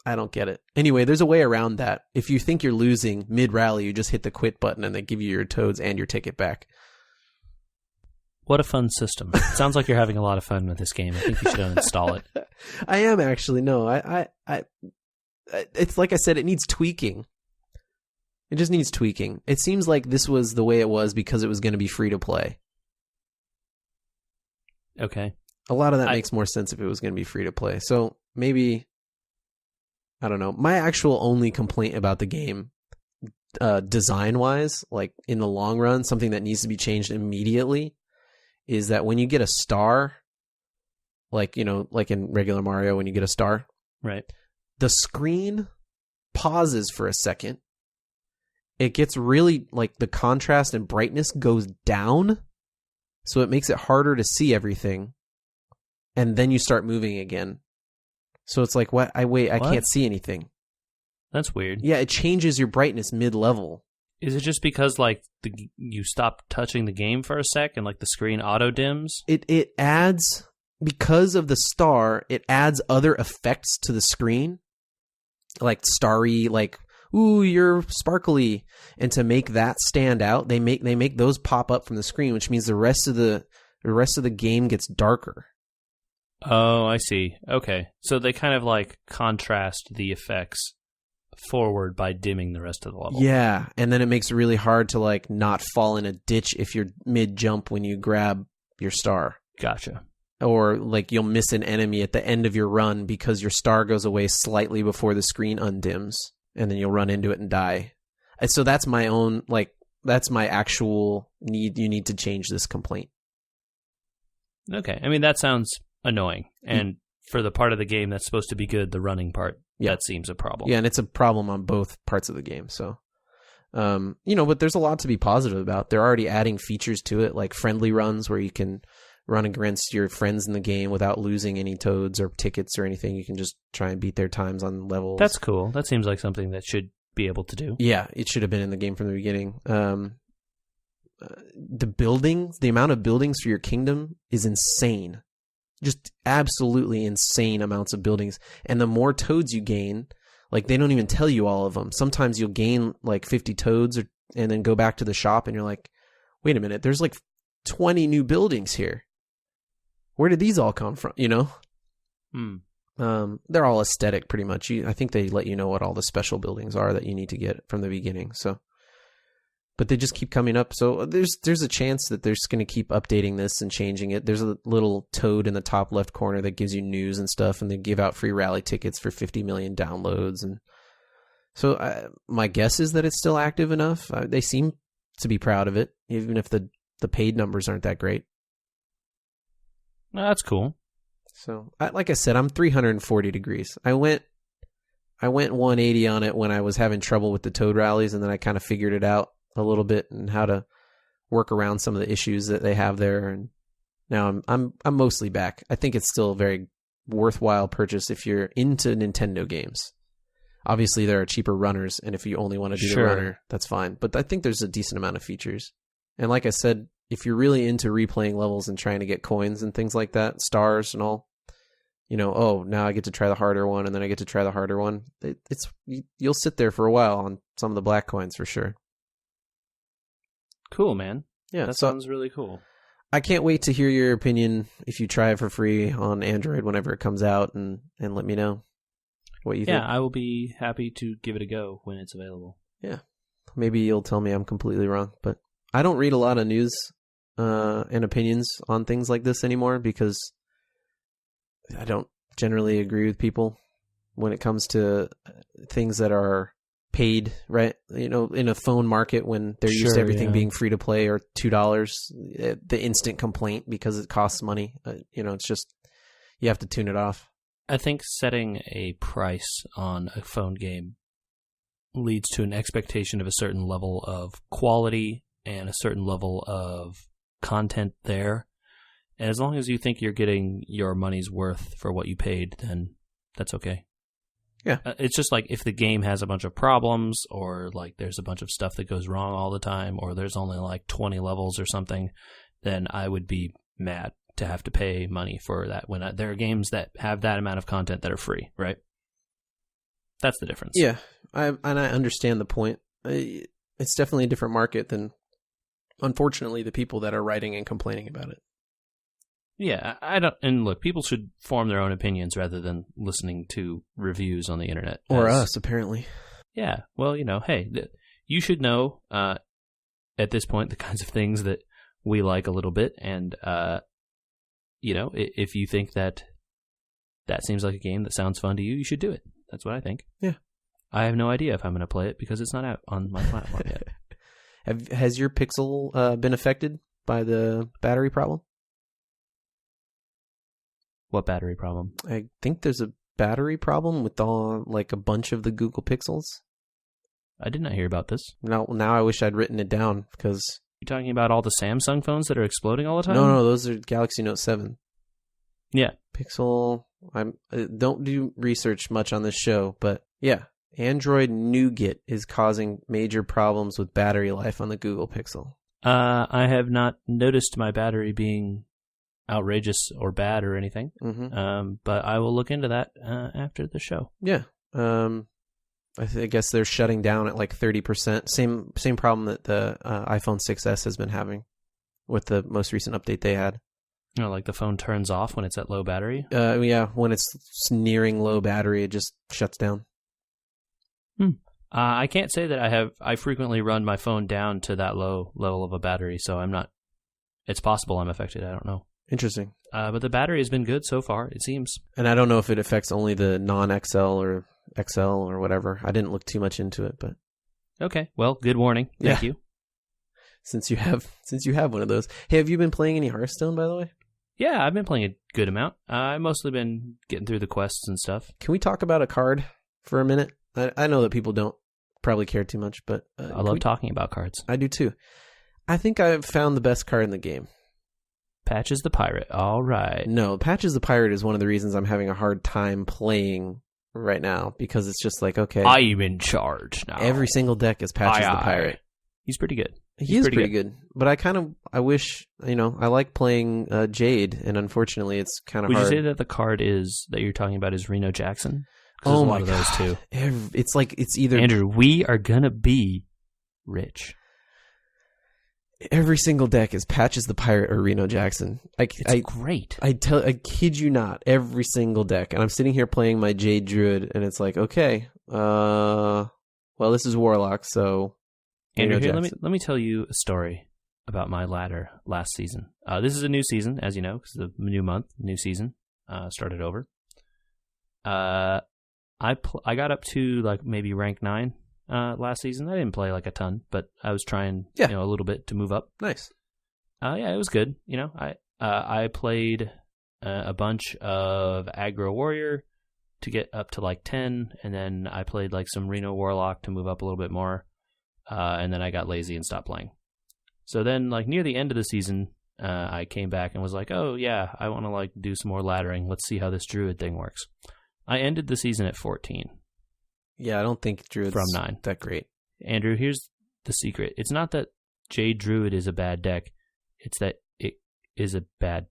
I don't get it. Anyway, there's a way around that. If you think you're losing mid-rally, you just hit the quit button and they give you your toads and your ticket back. What a fun system. It sounds like you're having a lot of fun with this game. I think you should uninstall it. I am actually. No, it's like I said, it needs tweaking. It just needs tweaking. It seems like this was the way it was because it was going to be free to play. Okay. A lot of that makes more sense if it was going to be free to play. So maybe, I don't know. My actual only complaint about the game, design-wise, like in the long run, something that needs to be changed immediately, is that when you get a star, like in regular Mario, when you get a star, right, the screen pauses for a second, it gets really, like, the contrast and brightness goes down, so it makes it harder to see everything, and then you start moving again. So it's like, what? I can't see anything. That's weird. Yeah, it changes your brightness mid-level. Is it just because, like, you stop touching the game for a sec and, like, the screen auto-dims? It adds, because of the star, it adds other effects to the screen, like starry, like, ooh, you're sparkly. And to make that stand out, they make those pop up from the screen, which means the rest of the game gets darker. Oh, I see. Okay. So they kind of, like, contrast the effects forward by dimming the rest of the level. Yeah, and then it makes it really hard to, like, not fall in a ditch if you're mid-jump when you grab your star. Gotcha. Or, like, you'll miss an enemy at the end of your run because your star goes away slightly before the screen undims, and then you'll run into it and die. And so that's my own, like, that's my actual need. You need to change this complaint. Okay. I mean, that sounds annoying. And for the part of the game that's supposed to be good, the running part, that seems a problem. Yeah, and it's a problem on both parts of the game. So, but there's a lot to be positive about. They're already adding features to it, like friendly runs where you can run against your friends in the game without losing any toads or tickets or anything. You can just try and beat their times on levels. That's cool. That seems like something that should be able to do. Yeah, it should have been in the game from the beginning. The buildings, the amount of buildings for your kingdom is insane. Just absolutely insane amounts of buildings. And the more toads you gain, like, they don't even tell you all of them. Sometimes you'll gain like 50 toads and then go back to the shop and you're like, wait a minute, there's like 20 new buildings here. Where did these all come from? They're all aesthetic pretty much. I think they let you know what all the special buildings are that you need to get from the beginning. So, but they just keep coming up. So there's a chance that they're just going to keep updating this and changing it. There's a little toad in the top left corner that gives you news and stuff, and they give out free rally tickets for 50 million downloads. And so my guess is that it's still active enough. They seem to be proud of it, even if the paid numbers aren't that great. That's cool. So, like I said, I'm 340 degrees. I went 180 on it when I was having trouble with the toad rallies, and then I kind of figured it out a little bit and how to work around some of the issues that they have there. And now I'm mostly back. I think it's still a very worthwhile purchase if you're into Nintendo games. Obviously, there are cheaper runners, and if you only want to do the runner, that's fine. But I think there's a decent amount of features. And like I said, if you're really into replaying levels and trying to get coins and things like that, stars and all, now I get to try the harder one, and then I get to try the harder one. You'll sit there for a while on some of the black coins for sure. Cool, man. Yeah, that sounds really cool. I can't wait to hear your opinion if you try it for free on Android whenever it comes out, and let me know what you think. Yeah, I will be happy to give it a go when it's available. Yeah. Maybe you'll tell me I'm completely wrong, but I don't read a lot of news and opinions on things like this anymore because I don't generally agree with people when it comes to things that are paid, right? In a phone market when they're used to everything being free to play or $2, the instant complaint because it costs money. It's just, you have to tune it off. I think setting a price on a phone game leads to an expectation of a certain level of quality and a certain level of content there. And as long as you think you're getting your money's worth for what you paid, then that's okay. Yeah. It's just like if the game has a bunch of problems or like there's a bunch of stuff that goes wrong all the time or there's only like 20 levels or something, then I would be mad to have to pay money for that when there are games that have that amount of content that are free, right? That's the difference. Yeah, I understand the point. It's definitely a different market than, unfortunately, the people that are writing and complaining about it. Yeah, I don't. And look, people should form their own opinions rather than listening to reviews on the internet. Or us, apparently. Yeah, well, hey, you should know at this point the kinds of things that we like a little bit, and if you think that seems like a game that sounds fun to you, you should do it. That's what I think. Yeah. I have no idea if I'm going to play it because it's not out on my platform yet. Has your Pixel been affected by the battery problem? What battery problem? I think there's a battery problem with a bunch of the Google Pixels. I did not hear about this. Now I wish I'd written it down because... You're talking about all the Samsung phones that are exploding all the time? No, those are Galaxy Note 7. Yeah. Pixel... I don't do research much on this show, but yeah. Android Nougat is causing major problems with battery life on the Google Pixel. I have not noticed my battery being outrageous or bad or anything. But I will look into that after the show. Yeah. I guess they're shutting down at like 30%. Same problem that the iPhone 6s has been having with the most recent update they had. Like the phone turns off when it's at low battery? Yeah, when it's nearing low battery, it just shuts down. I can't say that I frequently run my phone down to that low level of a battery, so I'm not... It's possible I'm affected, I don't know. Interesting. But the battery has been good so far, it seems. And I don't know if it affects only the non-XL or XL or whatever. I didn't look too much into it, but... Okay, well, good warning. Thank you. Since you have one of those. Hey, have you been playing any Hearthstone, by the way? Yeah, I've been playing a good amount. I've mostly been getting through the quests and stuff. Can we talk about a card for a minute? I know that people don't probably care too much, but... I love talking about cards. I do too. I think I've found the best card in the game. Patches the Pirate. All right. No, Patches the Pirate is one of the reasons I'm having a hard time playing right now, because it's just like, okay... I'm in charge now. Every single deck is Patches the Pirate. He's pretty good. He is pretty good. But I wish, I like playing Jade, and unfortunately it's kind of hard. Would you say that the card that you're talking about is Reno Jackson? Oh my God. Those two. It's like, it's either... Andrew, we are going to be rich. Every single deck is Patches the Pirate or Reno Jackson. It's great. I kid you not, every single deck. And I'm sitting here playing my Jade Druid, and it's like, okay, well, this is Warlock, so... Andrew, here, let me tell you a story about my ladder last season. This is a new season, as you know, because it's a new month, new season, started over. I got up to like maybe rank 9 last season. I didn't play like a ton, but I was trying a little bit to move up. Nice. Yeah, it was good. I played a bunch of aggro warrior to get up to like 10, and then I played like some Reno Warlock to move up a little bit more. And then I got lazy and stopped playing. So then, like, near the end of the season, I came back and was like, oh, yeah, I want to, like, do some more laddering. Let's see how this Druid thing works. I ended the season at 14. Yeah, I don't think Druid's from 9. That great. Andrew, here's the secret. It's not that Jade Druid is a bad deck. It's that it is a bad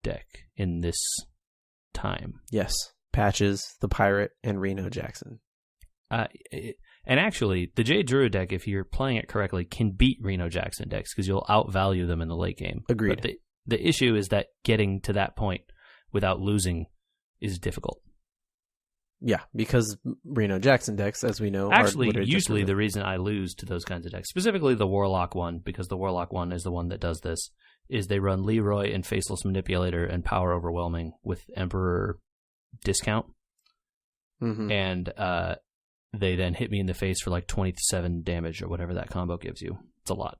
deck in this time. Yes. Patches, the Pirate, and Reno Jackson. And actually, the Jade Druid deck, if you're playing it correctly, can beat Reno Jackson decks because you'll outvalue them in the late game. Agreed. But the issue is that getting to that point without losing is difficult. Yeah, because Reno Jackson decks, as we know, actually, usually the reason I lose to those kinds of decks, specifically the Warlock one, because the Warlock one is the one that does this, is they run Leroy and Faceless Manipulator and Power Overwhelming with Emperor Discount. Mm-hmm. And they then hit me in the face for like 27 damage or whatever that combo gives you. It's a lot.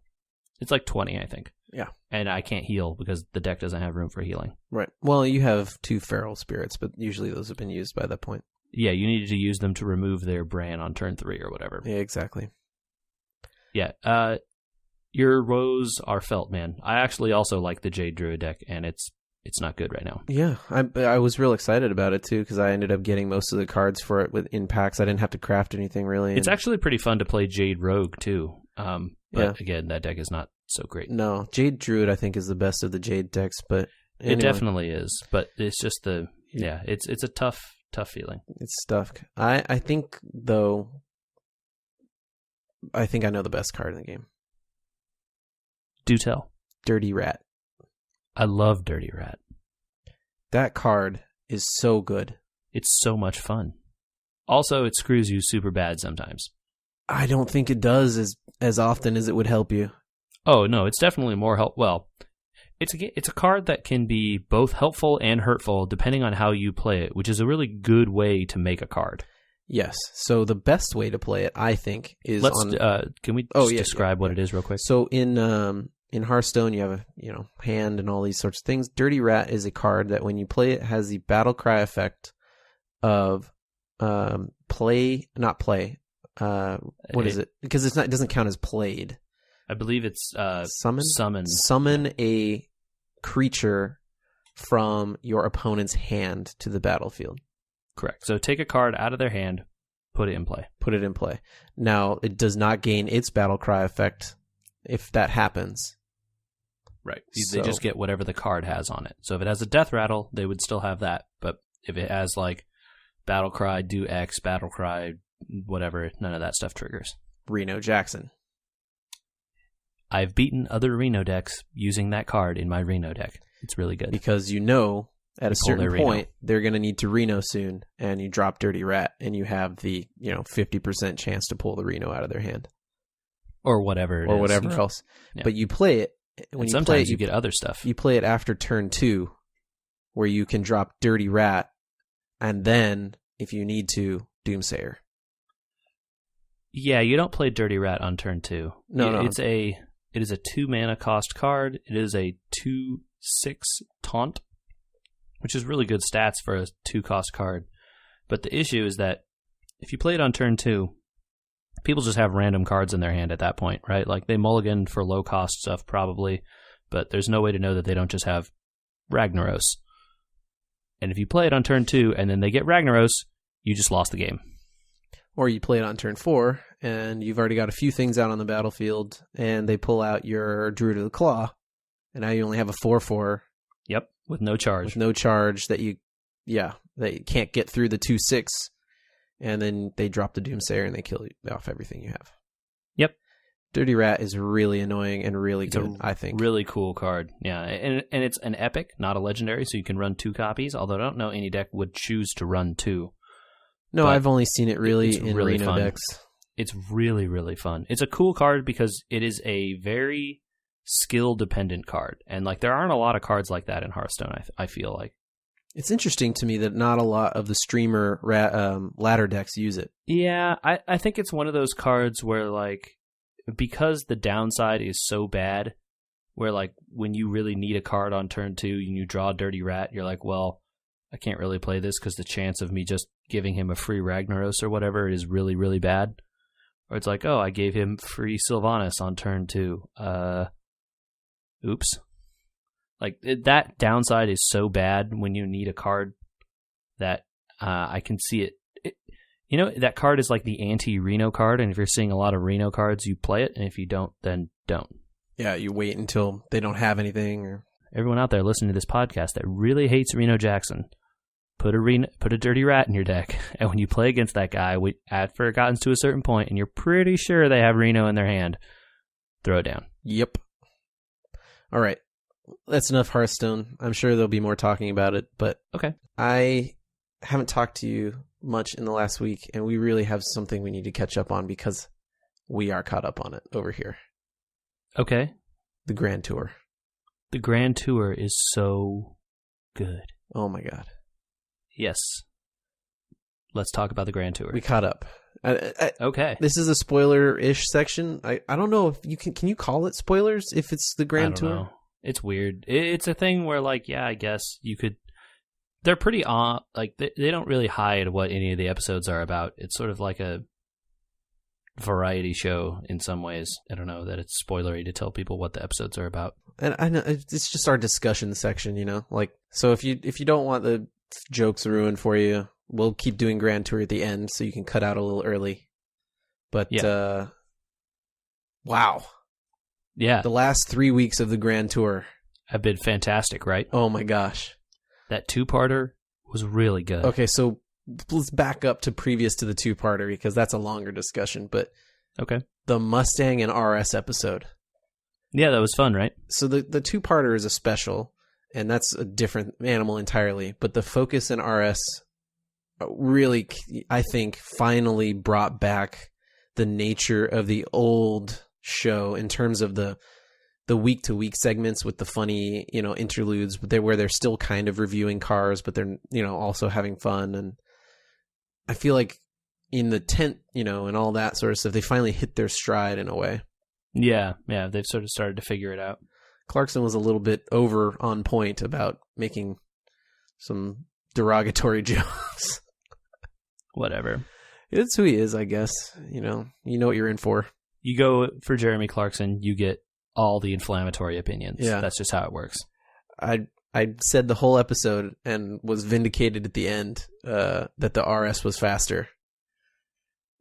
It's like 20, I think. Yeah. And I can't heal because the deck doesn't have room for healing. Right. Well, you have 2 Feral Spirits, but usually those have been used by that point. Yeah, you needed to use them to remove their Bran on turn 3 or whatever. Yeah, exactly. Yeah. Your woes are felt, man. I actually also like the Jade Druid deck, and it's not good right now. Yeah, I was real excited about it, too, because I ended up getting most of the cards for it in packs. I didn't have to craft anything, really. It's actually pretty fun to play Jade Rogue, too. But again, that deck is not so great. No, Jade Druid, I think, is the best of the Jade decks, but anyway. It definitely is, but it's just it's a tough feeling. It's tough. I think, though, I know the best card in the game. Do tell. Dirty Rat. I love Dirty Rat. That card is so good. It's so much fun. Also, it screws you super bad sometimes. I don't think it does as often as it would help you. Oh, no, it's definitely more help. Well, it's a card that can be both helpful and hurtful depending on how you play it, which is a really good way to make a card. Yes. So the best way to play it, I think, is can we describe what it is real quick? So in Hearthstone, you have a hand and all these sorts of things. Dirty Rat is a card that when you play it has the battle cry effect of what is it? Because it doesn't count as played. I believe it's Summon? Summon a creature from your opponent's hand to the battlefield. Correct. So take a card out of their hand, put it in play. Put it in play. Now, it does not gain its battle cry effect if that happens. Right. They just get whatever the card has on it. So if it has a death rattle, they would still have that. But if it has like battle cry, do X, battle cry, whatever, none of that stuff triggers. Reno Jackson. I've beaten other Reno decks using that card in my Reno deck. It's really good. Because at a certain point, they're going to need to Reno soon, and you drop Dirty Rat, and you have the 50% chance to pull the Reno out of their hand. Or whatever it is. Or whatever else. Yeah. But you play it. Sometimes you get other stuff. You play it after turn 2, where you can drop Dirty Rat, and then, if you need to, Doomsayer. Yeah, you don't play Dirty Rat on turn 2. No. It is a 2 mana cost card. It is a 2/6 taunt, which is really good stats for a 2 cost card. But the issue is that if you play it on turn 2, people just have random cards in their hand at that point, right? Like they mulligan for low cost stuff probably, but there's no way to know that they don't just have Ragnaros. And if you play it on turn 2 and then they get Ragnaros, you just lost the game. Or you play it on turn 4 and you've already got a few things out on the battlefield and they pull out your Druid of the Claw and now you only have a 4/4. Yep, with no charge. With no charge that you can't get through the 2/6. And then they drop the Doomsayer and they kill off everything you have. Yep. Dirty Rat is really annoying and really good, I think. Really cool card. Yeah, and it's an epic, not a legendary, so you can run 2 copies, although I don't know any deck would choose to run 2. No, I've only seen it really in really Reno fun. decks. It's really, really fun. It's a cool card because it is a very skill-dependent card. And like there aren't a lot of cards like that in Hearthstone, I feel like. It's interesting to me that not a lot of the streamer ladder decks use it. Yeah, I think it's one of those cards where, like, because the downside is so bad, where, like, when you really need a card on turn 2 and you draw a Dirty Rat, you're like, well, I can't really play this because the chance of me just giving him a free Ragnaros or whatever is really, really bad. Or it's like, oh, I gave him free Sylvanas on turn 2. Oops. Like, that downside is so bad when you need a card that I can see it. That card is like the anti-Reno card, and if you're seeing a lot of Reno cards, you play it, and if you don't, then don't. Yeah, you wait until they don't have anything. Or everyone out there listening to this podcast that really hates Reno Jackson, put a Dirty Rat in your deck, and when you play against that guy, after it gotten to a certain point, and you're pretty sure they have Reno in their hand, throw it down. Yep. All right. That's enough Hearthstone. I'm sure there'll be more talking about it, but okay. I haven't talked to you much in the last week, and we really have something we need to catch up on because we are caught up on it over here. Okay. The Grand Tour. The Grand Tour is so good. Oh my God. Yes. Let's talk about the Grand Tour. We caught up. Okay. This is a spoiler-ish section. I don't know if you can you call it spoilers if it's the Grand Tour? Know. It's weird. It's a thing where, like, yeah, I guess you could. They're pretty like they don't really hide what any of the episodes are about. It's sort of like a variety show in some ways. I don't know that it's spoilery to tell people what the episodes are about. And I know it's just our discussion section, like so if you don't want the jokes ruined for you, we'll keep doing Grand Tour at the end so you can cut out a little early. But yeah. Wow. Yeah. The last 3 weeks of the Grand Tour have been fantastic, right? Oh my gosh. That 2-parter was really good. Okay, so let's back up to previous to the 2-parter because that's a longer discussion, but okay. The Mustang and RS episode. Yeah, that was fun, right? So the 2-parter is a special, and that's a different animal entirely, but the focus in RS really, I think, finally brought back the nature of the old show in terms of the week-to-week segments with the funny, interludes, but where they're still kind of reviewing cars, but they're, also having fun. And I feel like in the tent, and all that sort of stuff, they finally hit their stride in a way. Yeah, they've sort of started to figure it out. Clarkson was a little bit over on point about making some derogatory jokes. Whatever. It's who he is, I guess. You know what you're in for. You go for Jeremy Clarkson, you get all the inflammatory opinions. Yeah. That's just how it works. I said the whole episode and was vindicated at the end that the RS was faster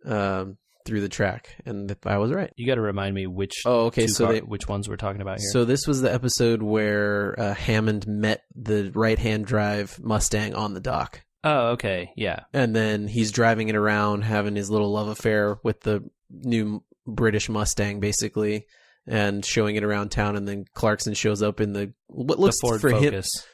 through the track, and I was right. You got to remind me which which ones we're talking about here. So this was the episode where Hammond met the right-hand drive Mustang on the dock. Oh, okay, yeah. And then he's driving it around, having his little love affair with the new British Mustang, basically, and showing it around town. And then Clarkson shows up in the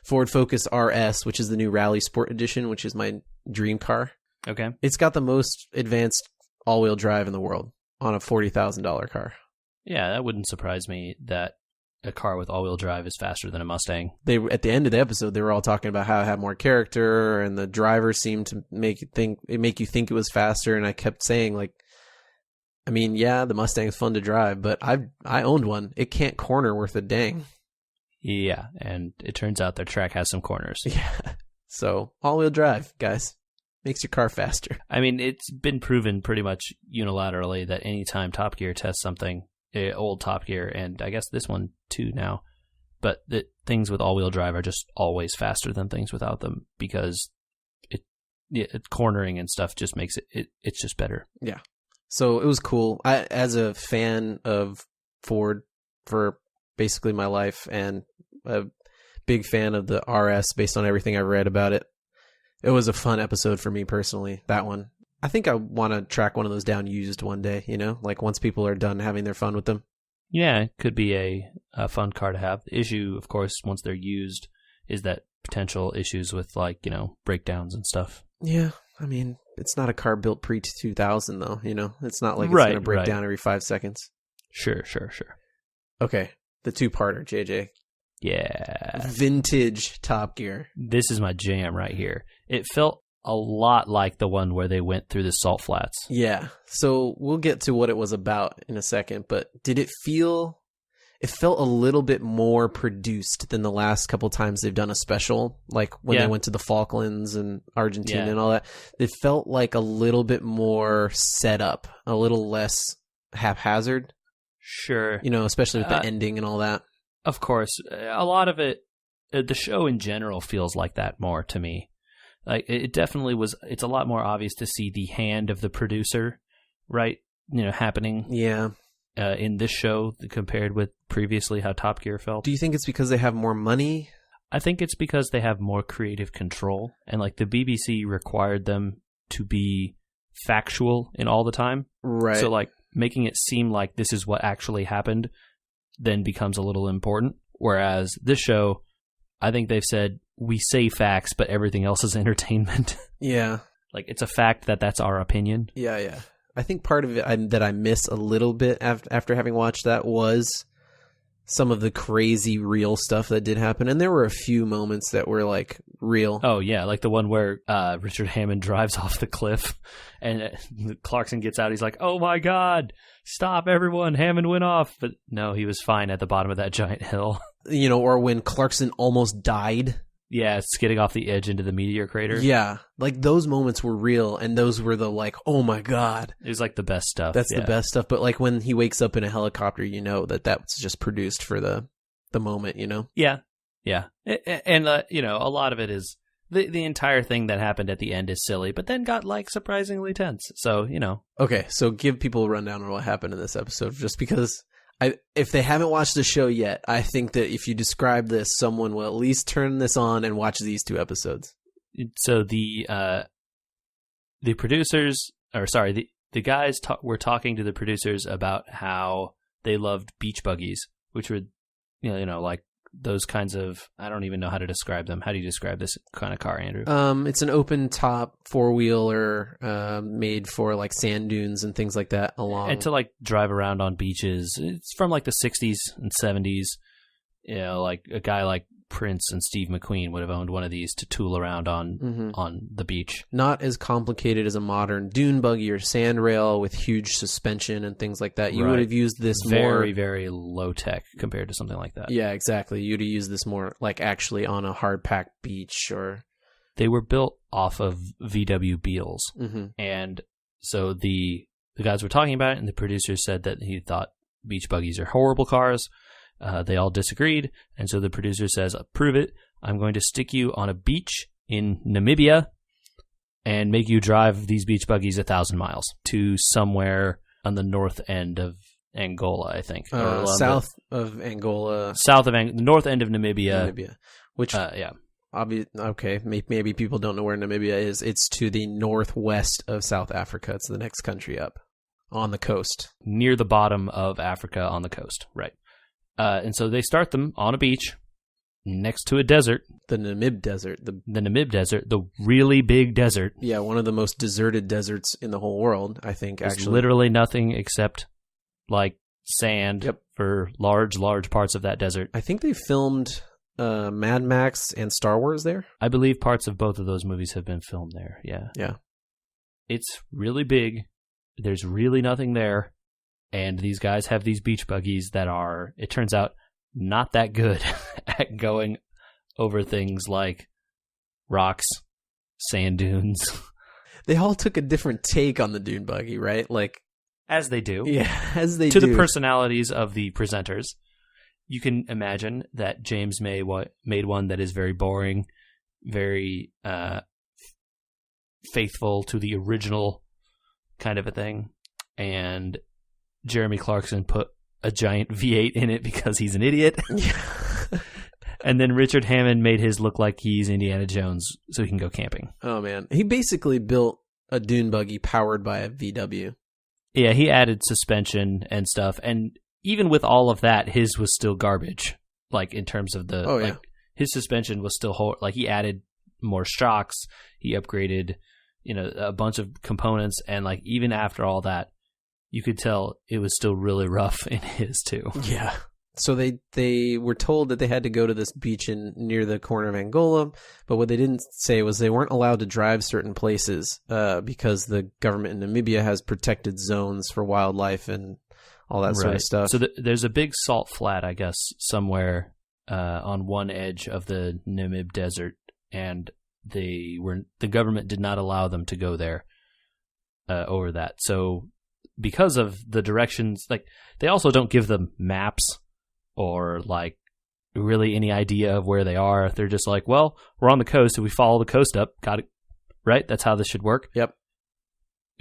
Ford Focus RS, which is the new Rally Sport Edition, which is my dream car. Okay. It's got the most advanced all-wheel drive in the world on a $40,000 car. Yeah, that wouldn't surprise me that a car with all-wheel drive is faster than a Mustang. They at the end of the episode, they were all talking about how it had more character, and the driver seemed to make you think it was faster. And I kept saying, like, I mean, yeah, the Mustang's fun to drive, but I owned one. It can't corner worth a dang. Yeah, and it turns out their track has some corners. Yeah, so all-wheel drive, guys, makes your car faster. I mean, it's been proven pretty much unilaterally that anytime Top Gear tests something, old Top Gear, and I guess this one too now, but that things with all-wheel drive are just always faster than things without them, because cornering and stuff just makes it's just better. Yeah. So it was cool. I, as a fan of Ford for basically my life, and a big fan of the RS based on everything I read about it, it was a fun episode for me personally, that one. I think I want to track one of those down used one day, like once people are done having their fun with them. Yeah, it could be a fun car to have. The issue, of course, once they're used, is that potential issues with, like, breakdowns and stuff. Yeah, I mean, it's not a car built pre-2000, though, It's not like it's going to break down every 5 seconds. Sure. Okay, the two-parter, JJ. Yeah. Vintage Top Gear. This is my jam right here. It felt a lot like the one where they went through the salt flats. Yeah. So we'll get to what it was about in a second, but did it feel... It felt a little bit more produced than the last couple times they've done a special, like when they went to the Falklands and Argentina and all that. It felt like a little bit more set up, a little less haphazard. Sure. Especially with the ending and all that. Of course. A lot of it, the show in general feels like that more to me. Like, it definitely was. It's a lot more obvious to see the hand of the producer, right? Happening. Yeah. In this show compared with previously how Top Gear felt. Do you think it's because they have more money? I think it's because they have more creative control, and like the BBC required them to be factual in all the time. Right. So like making it seem like this is what actually happened then becomes a little important. Whereas this show, I think they've said, we say facts, but everything else is entertainment. Yeah. Like, it's a fact that's our opinion. Yeah. I think part of it that I miss a little bit after having watched that was some of the crazy real stuff that did happen. And there were a few moments that were like real. Oh, yeah. Like the one where Richard Hammond drives off the cliff and Clarkson gets out. He's like, oh my God, stop everyone. Hammond went off. But no, he was fine at the bottom of that giant hill. Or when Clarkson almost died. Yeah, skidding off the edge into the meteor crater. Yeah, like those moments were real, and those were the like, oh my God. It was like the best stuff. That's the best stuff. But like when he wakes up in a helicopter, that's just produced for the moment, Yeah. And, a lot of it is, the entire thing that happened at the end is silly, but then got like surprisingly tense. So, Okay, so give people a rundown on what happened in this episode, just because... if they haven't watched the show yet, I think that if you describe this, someone will at least turn this on and watch these 2 episodes. So the producers, the guys were talking to the producers about how they loved beach buggies, which were, like those kinds of, I don't even know how to describe them. How do you describe this kind of car, Andrew? It's an open top 4-wheeler made for like sand dunes and things like that and to like drive around on beaches. It's from like the 60s and 70s. Like a guy like Prince and Steve McQueen would have owned one of these to tool around on the beach. Not as complicated as a modern dune buggy or sand rail with huge suspension and things like that. You would have used this very, very low tech compared to something like that. Yeah, exactly. You'd have used this more like actually on a hard packed beach or... They were built off of VW Beetles, and So the guys were talking about it, and the producer said that he thought beach buggies are horrible cars. They all disagreed, and so the producer says, "Prove it. I'm going to stick you on a beach in Namibia and make you drive these beach buggies 1,000 miles to somewhere on the north end of Angola, I think. South of Angola. The north end of Namibia. Which, yeah. Okay, maybe people don't know where Namibia is. It's to the northwest of South Africa. It's the next country up on the coast. Near the bottom of Africa on the coast, right. And so they start them on a beach next to a desert. The Namib Desert. The Namib Desert, the really big desert. Yeah, one of the most deserted deserts in the whole world, I think, There's actually. literally nothing except, like, sand for large parts of that desert. I think they filmed Mad Max and Star Wars there. I believe parts of both of those movies have been filmed there, yeah. Yeah. It's really big. There's really nothing there. And these guys have these beach buggies that are, it turns out, not that good at going over things like rocks, sand dunes. They all took a different take on the dune buggy, right? Like, as they do. Yeah, as they do. To the personalities of the presenters. You can imagine that James made one that is very boring, very faithful to the original kind of a thing. And Jeremy Clarkson put a giant V8 in it because he's an idiot. And then Richard Hammond made his look like he's Indiana Jones so he can go camping. Oh, man. He basically built a dune buggy powered by a VW. Yeah, he added suspension and stuff. And even with all of that, his was still garbage. Like, in terms of the... Oh, yeah. Like, his suspension was still... Like, he added more shocks. He upgraded, a bunch of components. And, like, even after all that, you could tell it was still really rough in his, too. Yeah. So they were told that they had to go to this beach near the corner of Angola, but what they didn't say was they weren't allowed to drive certain places because the government in Namibia has protected zones for wildlife and all that sort of stuff. So there's a big salt flat, I guess, somewhere on one edge of the Namib Desert, and the government did not allow them to go there over that. So because of the directions, like, they also don't give them maps or, like, really any idea of where they are. They're just like, well, we're on the coast. If we follow the coast up, got it. Right? That's how this should work. Yep.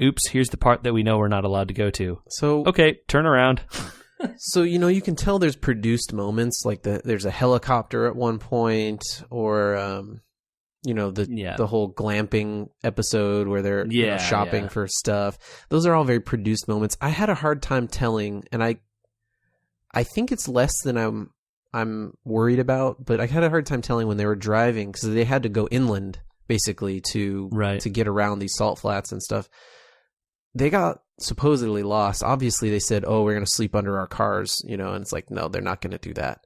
Oops, here's the part that we know we're not allowed to go to. So okay, turn around. So, you can tell there's produced moments, like there's a helicopter at one point, or, the whole glamping episode where they're shopping for stuff. Those are all very produced moments. I had a hard time telling, and I think it's less than I'm worried about, but I had a hard time telling when they were driving because they had to go inland basically to get around these salt flats and stuff. They got supposedly lost. Obviously, they said, "Oh, we're going to sleep under our cars," and it's like, no, they're not going to do that.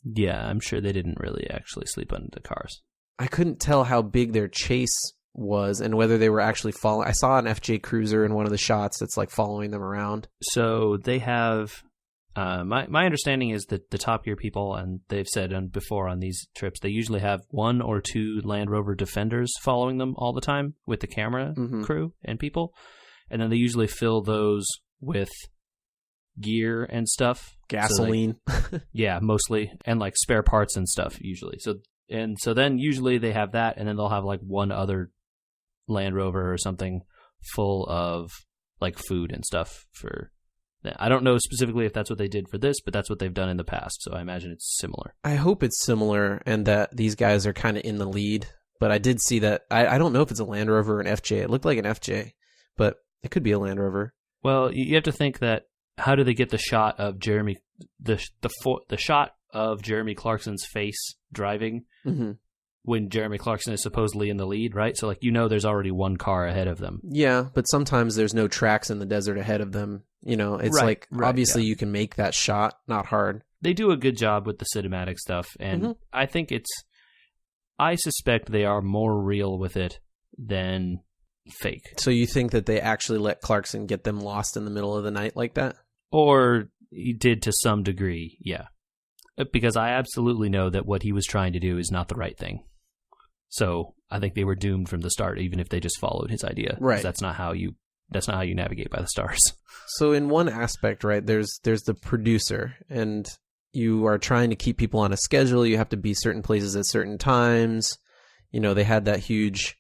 Yeah, I'm sure they didn't really actually sleep under the cars. I couldn't tell how big their chase was and whether they were actually following. I saw an FJ Cruiser in one of the shots that's like following them around. So they have. My understanding is that the Top Gear people, and they've said before on these trips, they usually have 1 or 2 Land Rover Defenders following them all the time with the camera crew and people. And then they usually fill those with gear and stuff. Gasoline. So yeah, mostly. And like spare parts and stuff usually. So then usually they have that, and then they'll have like one other Land Rover or something full of like food and stuff for... I don't know specifically if that's what they did for this, but that's what they've done in the past, so I imagine it's similar. I hope it's similar and that these guys are kind of in the lead, but I did see that. I don't know if it's a Land Rover or an FJ. It looked like an FJ, but it could be a Land Rover. Well, you have to think that how do they get the shot of Jeremy, the shot of Jeremy Clarkson's face driving when Jeremy Clarkson is supposedly in the lead, right? So, like, there's already one car ahead of them. Yeah, but sometimes there's no tracks in the desert ahead of them. It's obviously you can make that shot, not hard. They do a good job with the cinematic stuff, and I think I suspect they are more real with it than fake. So you think that they actually let Clarkson get them lost in the middle of the night like that? Or he did to some degree, yeah. Because I absolutely know that what he was trying to do is not the right thing. So I think they were doomed from the start, even if they just followed his idea. Right. That's not how you That's not how you navigate by the stars. So in one aspect, right, there's the producer, and you are trying to keep people on a schedule. You have to be certain places at certain times. They had that huge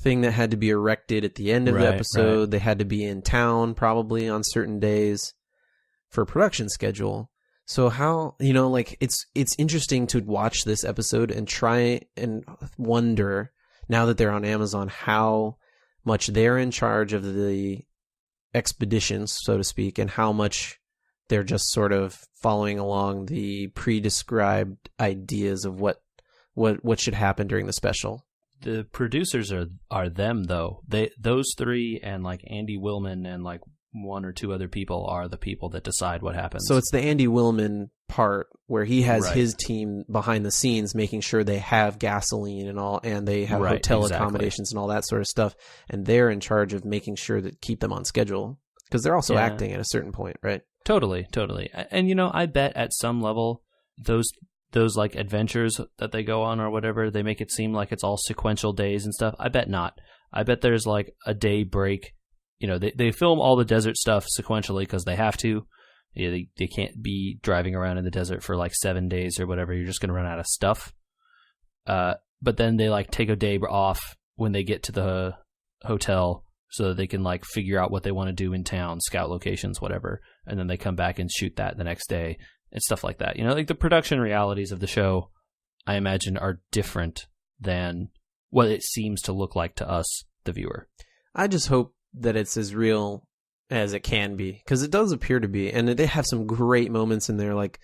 thing that had to be erected at the end of the episode. Right. They had to be in town probably on certain days for a production schedule. So how, it's interesting to watch this episode and try and wonder, now that they're on Amazon, how much they're in charge of the expeditions, so to speak, and how much they're just sort of following along the pre-described ideas of what should happen during the special. The producers are them, though. Those three and like Andy Willman and like one or two other people are the people that decide what happens. So it's the Andy Willman part where he has his team behind the scenes making sure they have gasoline and all, and they have hotel accommodations and all that sort of stuff, and they're in charge of making sure that keep them on schedule, because they're also acting at a certain point, right? Totally. And I bet at some level those like adventures that they go on or whatever, they make it seem like it's all sequential days and stuff. I bet not. I bet there's like a day break. They film all the desert stuff sequentially because they have to. They can't be driving around in the desert for like 7 days or whatever. You're just going to run out of stuff. But then they like take a day off when they get to the hotel so that they can like figure out what they want to do in town, scout locations, whatever. And then they come back and shoot that the next day and stuff like that. Like the production realities of the show, I imagine, are different than what it seems to look like to us, the viewer. I just hope that it's as real as it can be, because it does appear to be, and they have some great moments in there, like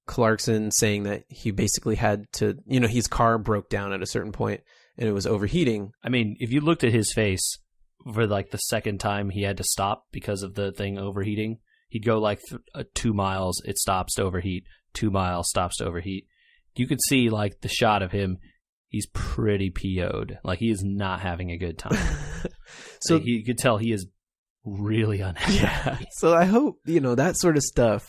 Clarkson saying that he basically had to, his car broke down at a certain point and it was overheating. I mean, if you looked at his face for like the second time he had to stop because of the thing overheating, he'd go like 2 miles, it stops to overheat, 2 miles, stops to overheat. You could see like the shot of him, he's pretty PO'd. Like he is not having a good time. So like, you could tell he is really unhappy. Yeah. So I hope, that sort of stuff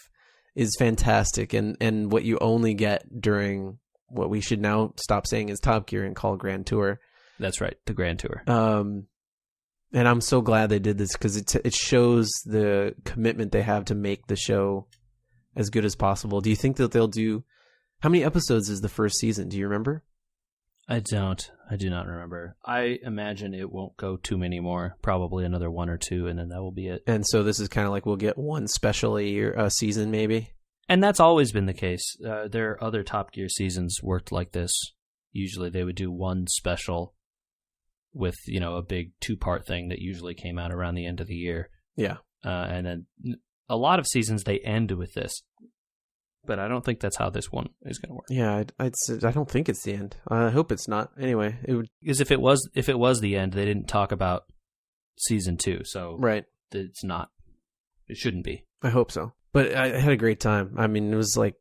is fantastic, and what you only get during what we should now stop saying is Top Gear and call Grand Tour. That's right, the Grand Tour. And I'm so glad they did this, because it shows the commitment they have to make the show as good as possible. Do you think that they'll do... How many episodes is the first season? Do you remember? I do not remember. I imagine it won't go too many more. Probably another 1 or 2, and then that will be it. And so this is kind of like we'll get one special a year, a season maybe? And that's always been the case. Their other Top Gear seasons worked like this. Usually they would do one special with, a big 2-part thing that usually came out around the end of the year. Yeah. And then a lot of seasons they end with this. But I don't think that's how this one is going to work. Yeah, I don't think it's the end. I hope it's not. Anyway, it would, because if it was the end, they didn't talk about season 2, so right, it's not. It shouldn't be. I hope so. But I had a great time. I mean, it was like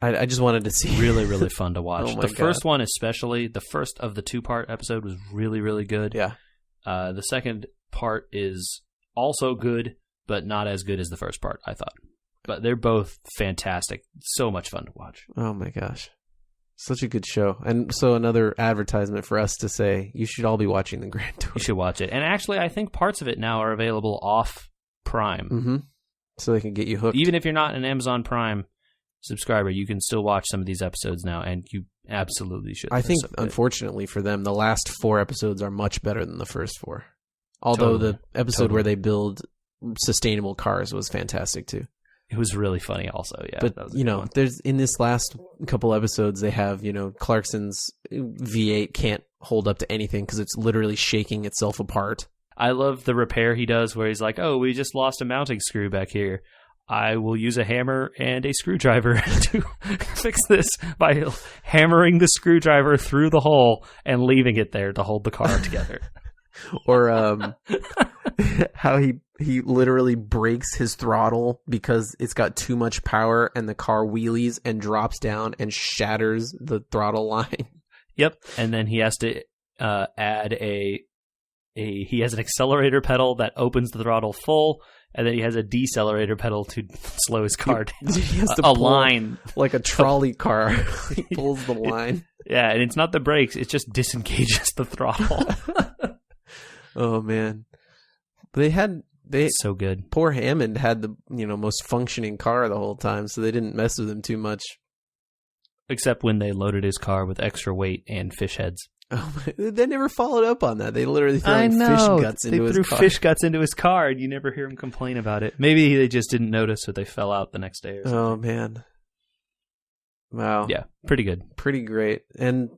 I just wanted to see. Really, really fun to watch. Oh the first one, especially the first of the 2-part episode, was really, really good. Yeah. The second part is also good, but not as good as the first part, I thought. But they're both fantastic. So much fun to watch. Oh my gosh. Such a good show. And so another advertisement for us to say, you should all be watching the Grand Tour. You should watch it. And actually, I think parts of it now are available off Prime. Mm-hmm. So they can get you hooked. Even if you're not an Amazon Prime subscriber, you can still watch some of these episodes now, and you absolutely should. I think, unfortunately for them, the last 4 episodes are much better than the first 4. Although the episode where they build sustainable cars was fantastic too. It was really funny also, yeah. But, there's in this last couple episodes, they have, Clarkson's V8 can't hold up to anything because it's literally shaking itself apart. I love the repair he does where he's like, oh, we just lost a mounting screw back here. I will use a hammer and a screwdriver to fix this by hammering the screwdriver through the hole and leaving it there to hold the car together. Or how he literally breaks his throttle because it's got too much power and the car wheelies and drops down and shatters the throttle line. Yep. And then he has to add he has an accelerator pedal that opens the throttle full, and then he has a decelerator pedal to slow his car down. He has to pull line like a trolley car. He pulls the line. Yeah, and it's not the brakes, it just disengages the throttle. Oh man. They So good. poor Hammond had the most functioning car the whole time, so they didn't mess with him too much. Except when they loaded his car with extra weight and fish heads. Oh, they never followed up on that. They literally threw fish guts into his car. They threw fish guts into his car, and you never hear him complain about it. Maybe they just didn't notice, or they fell out the next day or something. Oh, man. Wow. Yeah, pretty good. Pretty great. And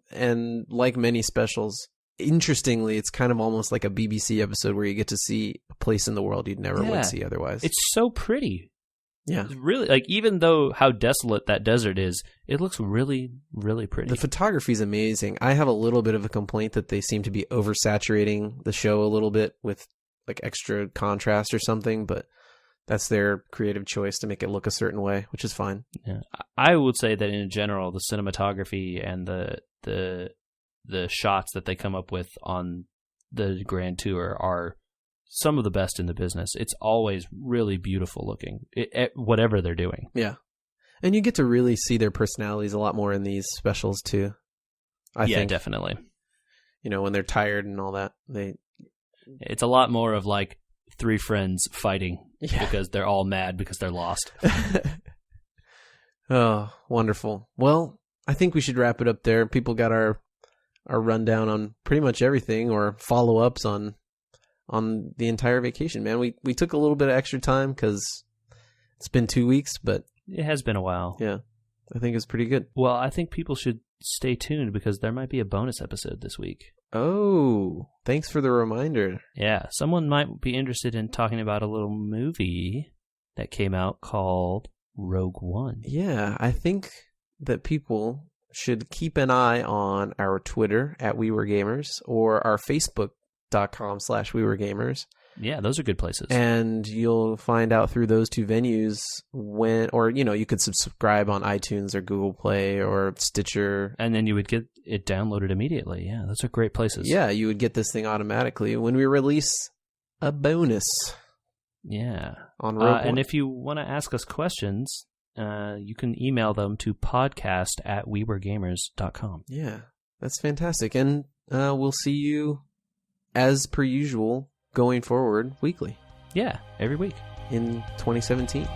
like many specials, interestingly, it's kind of almost like a BBC episode where you get to see a place in the world you'd never would see otherwise. It's so pretty. Yeah. It's really, like, even though how desolate that desert is, it looks really, really pretty. The photography is amazing. I have a little bit of a complaint that they seem to be oversaturating the show a little bit with like extra contrast or something, but that's their creative choice to make it look a certain way, which is fine. Yeah. I would say that in general, the cinematography and the shots that they come up with on the Grand Tour are some of the best in the business. It's always really beautiful looking, whatever they're doing. Yeah. And you get to really see their personalities a lot more in these specials too. I think definitely. When they're tired and all that, it's a lot more of like three friends fighting because they're all mad because they're lost. Oh, wonderful. Well, I think we should wrap it up there. People got our rundown on pretty much everything, or follow-ups on the entire vacation, man. We took a little bit of extra time because it's been 2 weeks, but it has been a while. Yeah, I think it's pretty good. Well, I think people should stay tuned because there might be a bonus episode this week. Oh, thanks for the reminder. Yeah, someone might be interested in talking about a little movie that came out called Rogue One. Yeah, I think that people should keep an eye on our Twitter at We Were Gamers or our Facebook.com/WeWereGamers. Yeah, those are good places. And you'll find out through those two venues you could subscribe on iTunes or Google Play or Stitcher. And then you would get it downloaded immediately. Yeah, those are great places. Yeah, you would get this thing automatically when we release a bonus. Yeah. On Rogue One. And if you want to ask us questions, you can email them to podcast@weweregamers.com. Yeah, that's fantastic. And we'll see you, as per usual, going forward weekly. Yeah, every week. In 2017.